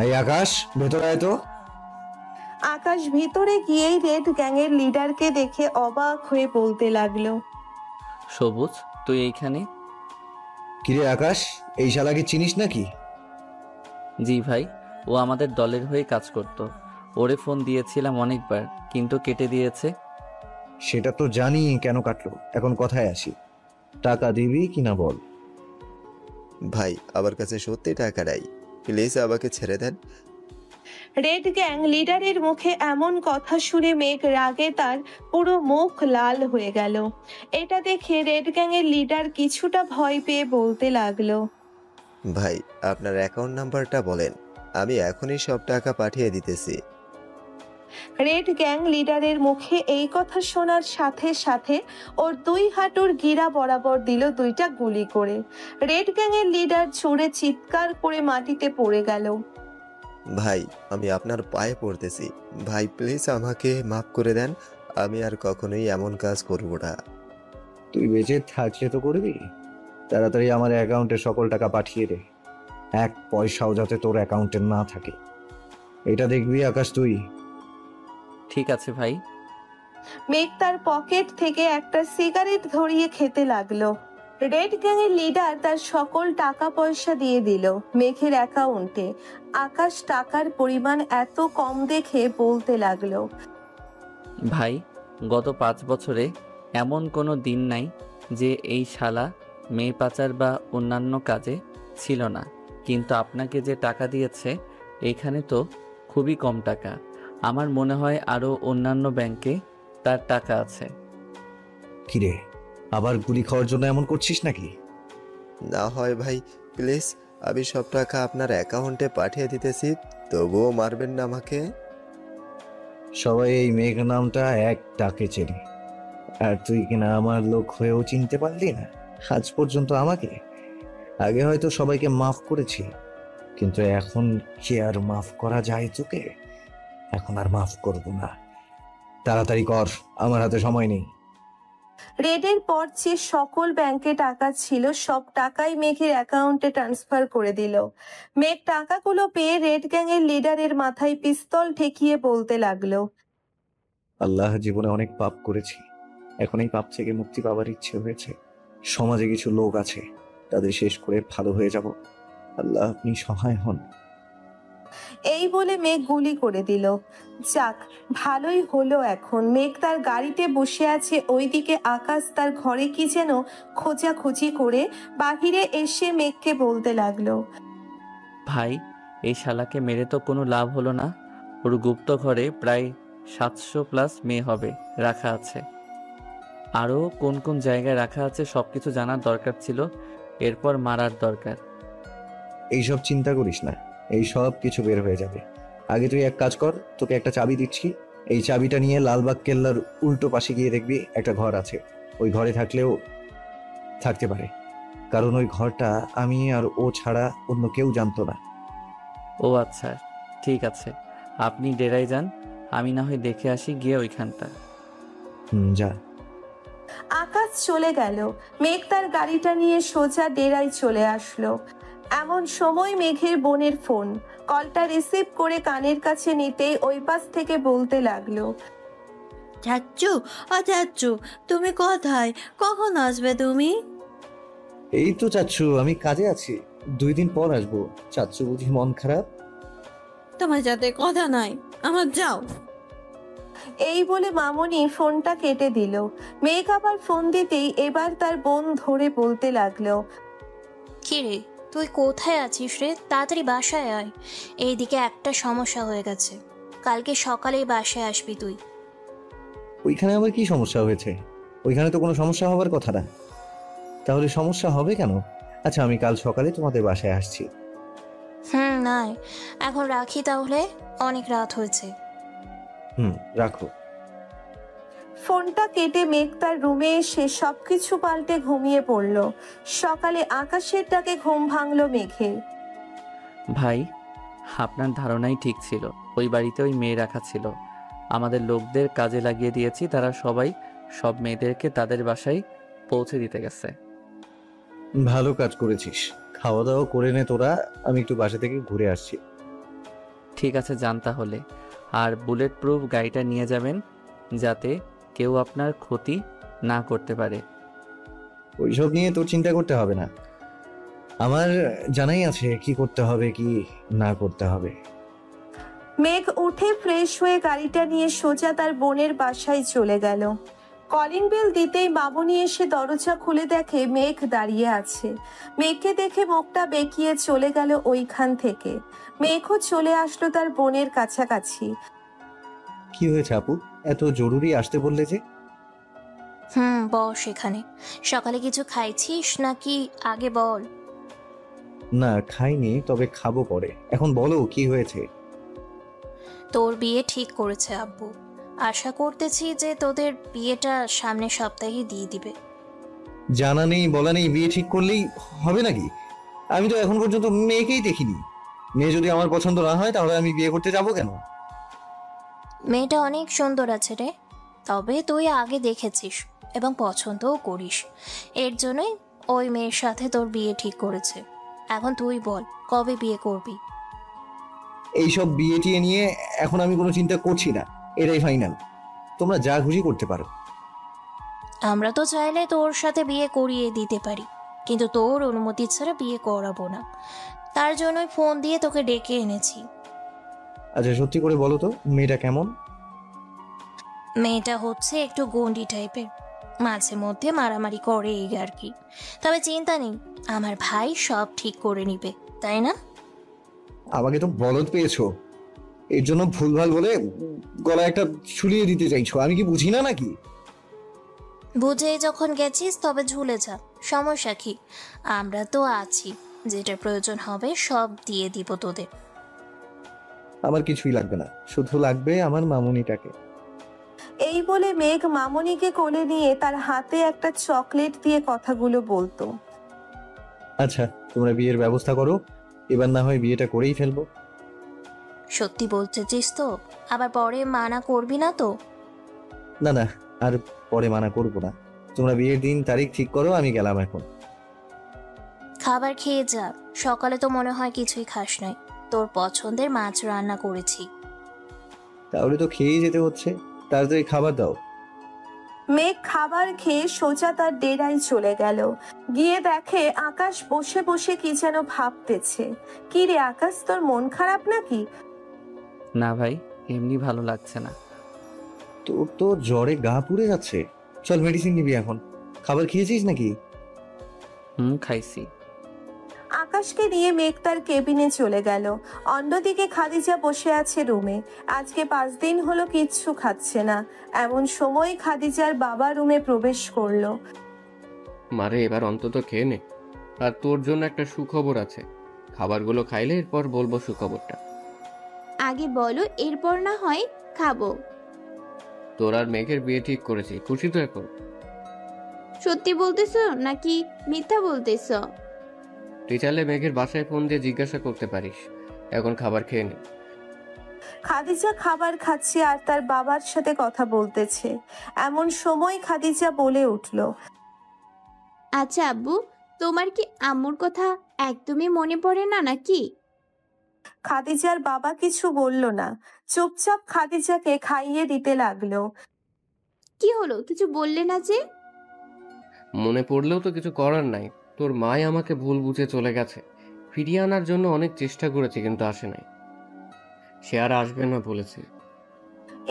এই আকাশ, ভেতরে আয় তো। আকাশ ভিতরে গিয়েই রেড গ্যাংয়ের লিডারকে দেখে অবাক হয়ে বলতে লাগলো, সবুজ তুই এইখানে? কিরে আকাশ, এই শালাকে চিনিস নাকি? জি ভাই, ও আমাদের দলের হয়ে কাজ করত, ওরে ফোন দিয়েছিলাম অনেকবার কিন্তু কেটে দিয়েছে। সেটা তো জানি, কেন কাটলো? এখন কথায় আসি, টাকা দিবি কিনা বল। ভাই আমার কাছে সত্যি টাকা নাই, প্লিজ আমাকে ছেড়ে দেন। রেড গ্যাং লিডারের মুখে এমন কথা শুনে মেঘ রাগে তার পুরো মুখ লাল হয়ে গেল। এটা দেখে রেড গ্যাংয়ের লিডার কিছুটা ভয় পেয়ে বলতে লাগলো, ভাই, আপনার অ্যাকাউন্ট নাম্বারটা বলেন, আমি এখনই সব টাকা পাঠিয়ে দিতেছি। রেড গ্যাং লিডারের মুখে এই কথা শোনার সাথে সাথে ওর 2 হাঁটুর গিরা বরাবর দিল 2টা গুলি করে। রেড গ্যাংয়ের লিডার জোরে চিৎকার করে মাটিতে পড়ে গেল। ভাই, আমি আপনার পায়ে পড়তেছি, ভাই প্লিজ আমাকে মাফ করে দেন, আমি আর কখনোই এমন কাজ করব না। তুই বেঁচে থাকলে তো করবি। তাড়াতাড়ি আমার অ্যাকাউন্টে সকল টাকা পাঠিয়ে দে, 1 পয়সাও যাতে তোর অ্যাকাউন্টে না থাকে। এটা দেখবি আকাশ তুই। ঠিক আছে ভাই। মেঘ তার পকেট থেকে একটা সিগারেট ধরিয়ে খেতে লাগলো। রেড গ্যাংয়ের লিডার তার সকল টাকা পয়সা দিয়ে দিল মেঘের অ্যাকাউন্টে। আকাশ টাকার পরিমাণ এত কম দেখে বলতে লাগলো, ভাই, গত 5 বছরে এমন কোনো দিন নাই যে এই শালা মেয়ে পাচার বা অন্যান্য কাজে ছিল না, কিন্তু আপনাকে যে টাকা দিয়েছে এখানে তো খুবই কম টাকা। আমার মনে হয় আরও অন্যান্য ব্যাংকে তার টাকা আছে। কিরে, আবার গুলি খাওয়ার জন্য এমন করছিস নাকি? না হয় ভাই, প্লিজ, আমি সব টাকা আপনার অ্যাকাউন্টে পাঠিয়ে দিতেছি, তবুও মারবেন না আমাকে। সবাই এই মেঘ নামটা এক ডাকে চেনে, আর তুই কিনা আমার লোক হয়েও চিনতে পারলি না আজ পর্যন্ত আমাকে। আগে হয়তো সবাইকে মাফ করেছি, কিন্তু এখন কি আর মাফ করা যায় তোকে? এখন আর মাফ করব না। তাড়াতাড়ি কর, আমার হাতে সময় নেই। রেডের পর যে সকল ব্যাংকে টাকা ছিল সব টাকাই মেঘের অ্যাকাউন্টে ট্রান্সফার করে দিল। মেঘ টাকাগুলো পেয়ে রেড গ্যাংয়ের লিডারের মাথায় পিস্তল ঠেকিয়ে বলতে লাগলো, আল্লাহ, জীবনে অনেক পাপ করেছি, এখন এই পাপ থেকে মুক্তি পাওয়ার ইচ্ছে হয়েছে। সমাজে কিছু লোক আছে, তাদের শেষ করে ভালো হয়ে যাব। আল্লাহ, আপনি সহায় হন। এই বলে মেঘ গুলি করে দিল। যাক, ভালোই হলো। এখন মেঘ তার গাড়িতে বসে আছে, ওইদিকে আকাশ তার ঘরে কি যেন খোঁজাখুঁজি করে বাহিরে এসে মেঘকে বলতে লাগলো, ভাই, এই শালাকে মেরে তো কোনো লাভ হলো না। ওর গুপ্ত ঘরে প্রায় 700+ মেয়ে হবে রাখা আছে। আরও কোন কোন জায়গায় রাখা আছে সব কিছু জানার দরকার ছিল, এরপর মারার দরকার। এইসব চিন্তা করিস না, এই সব কিছু বের হয়ে যাবে। আগে তুই এক কাজ কর, তোকে একটা চাবি দিচ্ছি, এই চাবিটা নিয়ে লালবাগ কেল্লার উল্টো পাশে গিয়ে দেখবি একটা ঘর আছে। ওই ঘরে থাকলেও থাকতে পারে, কারণ ওই ঘরটা আমি আর ও ছাড়া অন্য কেউ জানতো না। ও আচ্ছা, ঠিক আছে, আপনি ডেরায় যান, আমি না হয় দেখে আসি গিয়ে ওইখানটা। যা। আকাশ চলে গেল। মেঘ তার গাড়িটা নিয়ে সোজা ডেরায় চলে আসলো। এমন সময় মেঘের বোনের ফোন। কলটা রিসিভ করে কানের কাছে নিতেই ওই পাশ থেকে বলতে লাগলো, চাচ্চু, ও চাচ্চু, তুমি কোথায়? কখন আসবে তুমি? এই তো চাচ্ছু, আমি কাজে আছি, 2 দিন পর আসবো। চাচ্ছু বুঝি মন খারাপ? তোমার সাথে কথা নাই আমার, যাও। এই বলে মামনি ফোনটা কেটে দিল। মেঘ আবার ফোন দিতেই এবার তার বোন ধরে বলতে লাগলো, কি রে, তুই কোথায় আছিস রে? তাড়াতাড়ি বাসায় আয়, এইদিকে একটা সমস্যা হয়ে গেছে। কালকে সকালেই বাসায় আসবি তুই। ওইখানে আবার কি সমস্যা হয়েছে? ওইখানে তো কোনো সমস্যা হবার কথা না। তাহলে সমস্যা হবে কেন? আচ্ছা, আমি কাল সকালে তোমাদের বাসায় আসছি। নাই, এখন রাখি তাহলে, অনেক রাত হয়েছে। রাখো। ফোনটা কেটে মেঘ তার রুমে এসে সবকিছু পাল্টে ঘুমিয়ে পড়ল। সকালে আকাশের ডাকে ঘুম ভাঙল মেঘের। ভাই, আপনার ধারণাই ঠিক ছিল, ওই বাড়িতে ওই মেয়ে রাখা ছিল। আমাদের লোকদের কাজে লাগিয়ে দিয়েছি, তারা সবাই সব মেয়েদেরকে তাদের বাসায় পৌঁছে দিতে গেছে। ভালো কাজ করেছিস, খাওয়া দাওয়া করে নে তোরা, আমি একটু বাসা থেকে ঘুরে আসছি। ঠিক আছে, যান তাহলে। আর বুলেট প্রুফ গাড়িটা নিয়ে যাবেন, যাতে কেউ আপনার ক্ষতি না করতে পারে। ওইসব নিয়ে তোর চিন্তা করতে হবে না, আমার জানাই আছে কি করতে হবে কি না করতে হবে। মেঘ উঠে ফ্রেশ হয়ে গাড়িটা নিয়ে সোজা তার বোনের বাসায় চলে গেল। কলিং বেল দিতেই মামুনি এসে দরজা খুলে দেখে মেঘ দাঁড়িয়ে আছে। মেঘকে দেখে মুখটা বেঁকিয়ে চলে গেল ওইখান থেকে। মেঘও চলে আসলো তার বোনের কাছাকাছি। কি হয়েছে আপু, এত জরুরি আসতে বললে যে? বস এখানে। সকালে কিছু খাইছিস নাকি আগে বল। না খাইনি, তবে খাবো পরে। এখন বলো কি হয়েছে? তোর বিয়ে ঠিক করেছে আব্বু। আশা করতেছি যে তোদের বিয়েটা সামনের সপ্তাহে দিয়ে দিবে। জানা নেই বলা নেই বিয়ে ঠিক করলেই হবে নাকি? আমি তো এখন পর্যন্ত মেয়েকেই দেখিনি। মেয়ে যদি আমার পছন্দ না হয় তাহলে আমি বিয়ে করতে যাব কেন? মেয়েটা অনেক সুন্দর আছে রে, তবে তুই আগে দেখেছিস এবং পছন্দও করিস, এর জন্যই ওই মেয়ের সাথে তোর বিয়ে ঠিক করেছে। এখন তুই বল কবে বিয়ে করবি? এইসব বিয়ে টিয়ে নিয়ে এখন আমি কোনো চিন্তা করছি না, এটাই ফাইনাল। তোমরা যা খুশি করতে পারো। আমরা তো চাইলে তোর সাথে বিয়ে করিয়ে দিতে পারি, কিন্তু তোর অনুমতি ছাড়া বিয়ে করাবো না। তার জন্যই ফোন দিয়ে তোকে ডেকে এনেছি। আচ্ছা সত্যি করে বলো তো মেয়েটা কেমন? মেয়েটা হচ্ছে একটু গন্ডি টাইপের, মাঝে মধ্যে মারামারি করে এই আর কি। তবে চিন্তা নেই, আমার ভাই সব ঠিক করে নিবে, তাই না? আমাকে তো বলদ পেয়েছো, এর জন্য ভুলভাল বলে গলায় একটা ঝুলিয়ে দিতে চাইছো। আমি কি বুঝি না নাকি? বুঝেই যখন গেছিস তবে ঝুলে যা, সমস্যা কি? আমরা তো আছি, যেটা প্রয়োজন হবে সব দিয়ে দিব তোদের। আমার কিছুই লাগবে না, শুধু লাগবে আমার মামুনিটাকে। এই বলে মেঘ মামনিকে কোলে নিয়ে তার হাতে একটা চকলেট দিয়ে কথাগুলো বলতো। আচ্ছা তোমরা বিয়ের ব্যবস্থা করো, এবার না হয় বিয়েটা করেই ফেলবো। সত্যি বলতেছিস তো? আবার পরে মানা করবি না তো? না না, আর পরে মানা করবো না। তোমরা বিয়ের দিন তারিখ ঠিক করো, আমি গেলাম এখন। খাবার খেয়ে যা, সকালে তো মনে হয় কিছুই খাস নাই। তোর পছন্দের মাছ রান্না করেছি। তাহলে তো খেয়েই যেতে হচ্ছে, তাড়াতাড়ি খাবার দাও। মেঘ খাবার খেয়ে সোজা তার ডেরায় চলে গেল। গিয়ে দেখে আকাশ বসে বসে কি যেন ভাবতেছে। কি রে আকাশ, তোর মন খারাপ নাকি? না ভাই, এমনি ভালো লাগছে না। তোর তো জ্বরে গা পুড়ে যাচ্ছে, চল মেডিসিন নিবি এখন। খাবার খেয়েছিস নাকি? খাইছি। আকাশকে নিয়ে মেঘ তার কেবিনে চলে গেল। অন্যদিকে খাদিজা বসে আছে রুমে। আজকে 5 দিন হলো কিচ্ছু খাচ্ছে না। এমন সময় খাদিজার বাবা রুমে প্রবেশ করলো। মারে এবার অন্তত খেয়ে নে, আর তোর জন্য একটা সুখবর আছে। খাবারগুলো খাইলে এরপর বলবো সুখবরটা। আগে বলো, এরপর না হয় খাবো। তোর আর মেঘের বিয়ে ঠিক করেছি, খুশি তো এখন? সত্যি বলতেছো নাকি মিথ্যা বলতেছো? তুই চাইলে মেঘের বাসায় ফোন দিয়ে জিজ্ঞাসা করতে পারিস। এখন খাবার খেয়ে নে। খাদিজা খাবার খাচ্ছে আর তার বাবার সাথে কথা বলতেছে। এমন সময় খাদিজা বলে উঠল, আচ্ছা আব্বু, তোমার কি আম্মুর কথা একদমই মনে পড়ে না নাকি? খাদিজার বাবা কিছু বলল না, চুপচাপ খাদিজাকে খাইয়ে দিতে লাগলো। কি হলো, কিছু বললে না যে? মনে পড়লেও তো কিছু করার নাই। তোর মাই আমাকে ভুল বুঝে চলে গেছে। ফিরিয়ে আনার জন্য অনেক চেষ্টা করেছি, কিন্তু আসে নাই। সে আর আসবে না বলেছে।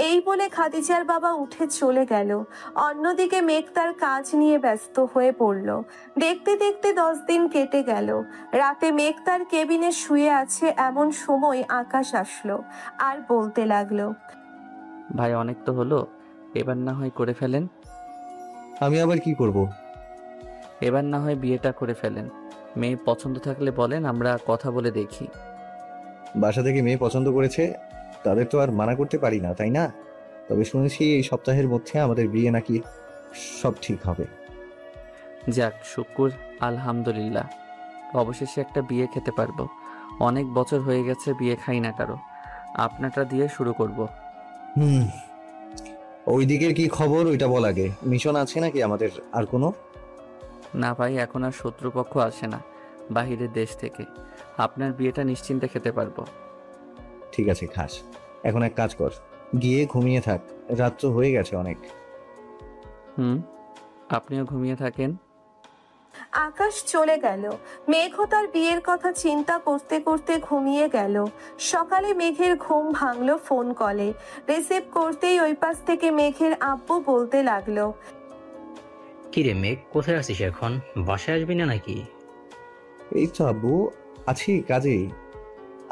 এই বলে খাদিজার বাবা উঠে চলে গেল। অন্যদিকে মেঘ তার কাজ নিয়ে ব্যস্ত হয়ে পড়ল। দেখতে দেখতে 10 দিন কেটে গেল। রাতে মেঘ তার কেবিনে শুয়ে আছে, এমন সময় আকাশ আসলো আর বলতে লাগলো, ভাই অনেক তো হলো, এবার না হয় করে ফেলেন। আমি আবার কি করব? এবার না হয় বিয়েটা করে ফেলেন। মেয়ে পছন্দ থাকলে বলেন, আমরা কথা বলে দেখি। বাসা থেকে মেয়ে পছন্দ করেছে, তাদের তো আর মানা করতে পারি না, তাই না? তবে শুনেছি এই সপ্তাহের মধ্যে আমাদের বিয়ে নাকি সব ঠিক হবে। যাক, শুকুর আলহামদুলিল্লাহ, অবশেষে একটা বিয়ে খেতে পারবো। অনেক বছর হয়ে গেছে বিয়ে খাই না কারো। আপনারটা দিয়ে শুরু করব। ওই দিকের কি খবর ওইটা বল আগে। মিশন আছে নাকি আমাদের আর কোনো? না ভাই, এখন আর শত্রুপক্ষ আসে না বাহিরের দেশ থেকে। আপনার বিয়েটা নিশ্চিন্তে খেতে পারবো। ঠিক আছে খাস। এখন এক কাজ কর, গিয়ে ঘুমিয়ে থাক, রাত তো হয়ে গেছে অনেক। আপনিও ঘুমিয়ে থাকেন। আকাশ চলে গেল। মেঘও তার বিয়ের কথা চিন্তা করতে করতে ঘুমিয়ে গেল। সকালে মেঘের ঘুম ভাঙলো ফোন কলে। রিসিভ করতেই ওই পাশ থেকে মেঘের আব্বু বলতে লাগলো, কিরে মেঘ, কোথায় আছিস এখন? বাসায় আসবি না নাকি? এই তো আব্বু, আছি কাজে।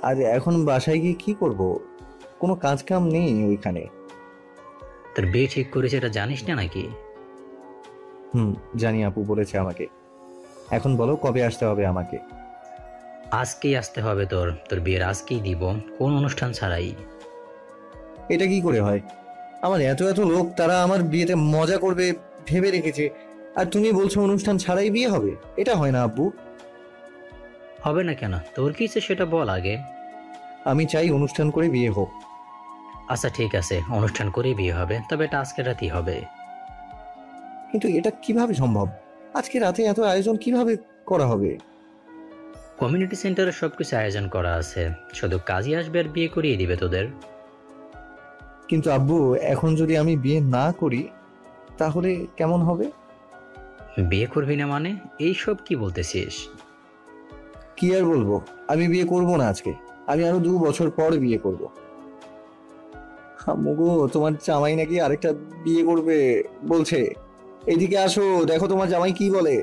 আর এখন বাসায় গিয়ে কি করব? কোনো কাজ কাম নেই ওইখানে। তোর বিয়ে ঠিক করেছে এটা জানিস না নাকি? জানি, আপু বলেছে আমাকে। এখন বলো কবে আসতে হবে আমাকে? আজকেই আসতে হবে তোর তোর বিয়ের আজকেই দিব, কোন অনুষ্ঠান ছাড়াই। এটা কি করে হয়? আমার এত এত লোক, তারা আমার বিয়েতে মজা করবে ভেবে রেখেছে, আর তুমি বলছো অনুষ্ঠান ছাড়াই বিয়ে হবে? এটা হয় না আব্বু। হবে না কেন? তোর কি ইচ্ছে সেটা বল আগে। আমি চাই অনুষ্ঠান করে বিয়ে হোক। আচ্ছা ঠিক আছে, অনুষ্ঠান করে বিয়ে হবে, তবে এটা আজকে রাতেই হবে। কিন্তু এটা কিভাবে সম্ভব? আজকে রাতে এত আয়োজন কিভাবে করা হবে? কমিউনিটি সেন্টারে সবকিছু আয়োজন করা আছে, শুধু কাজই আসবে আর বিয়ে করিয়ে দিবে তোদের। কিন্তু আব্বু, এখন যদি আমি বিয়ে না করি তাহলে কেমন হবে? বিয়ে করবি না মানে? এইসব কি বলতেছিস? কি আর বলবো, আমি বিয়ে করব না আজকে, আমি আরো 2 বছর পর বিয়ে করব। আম্মু গো, তোমার জামাই নাকি আরেকটা বিয়ে করবে বলছে। এইদিকে আসো, দেখো তোমার জামাই কি বলে।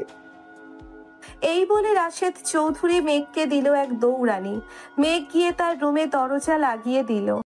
এই বলে রাশেদ চৌধুরী মেঘকে দিল এক দৌড়ানি। মেঘ গিয়ে তার রুমে দরজা লাগিয়ে দিল।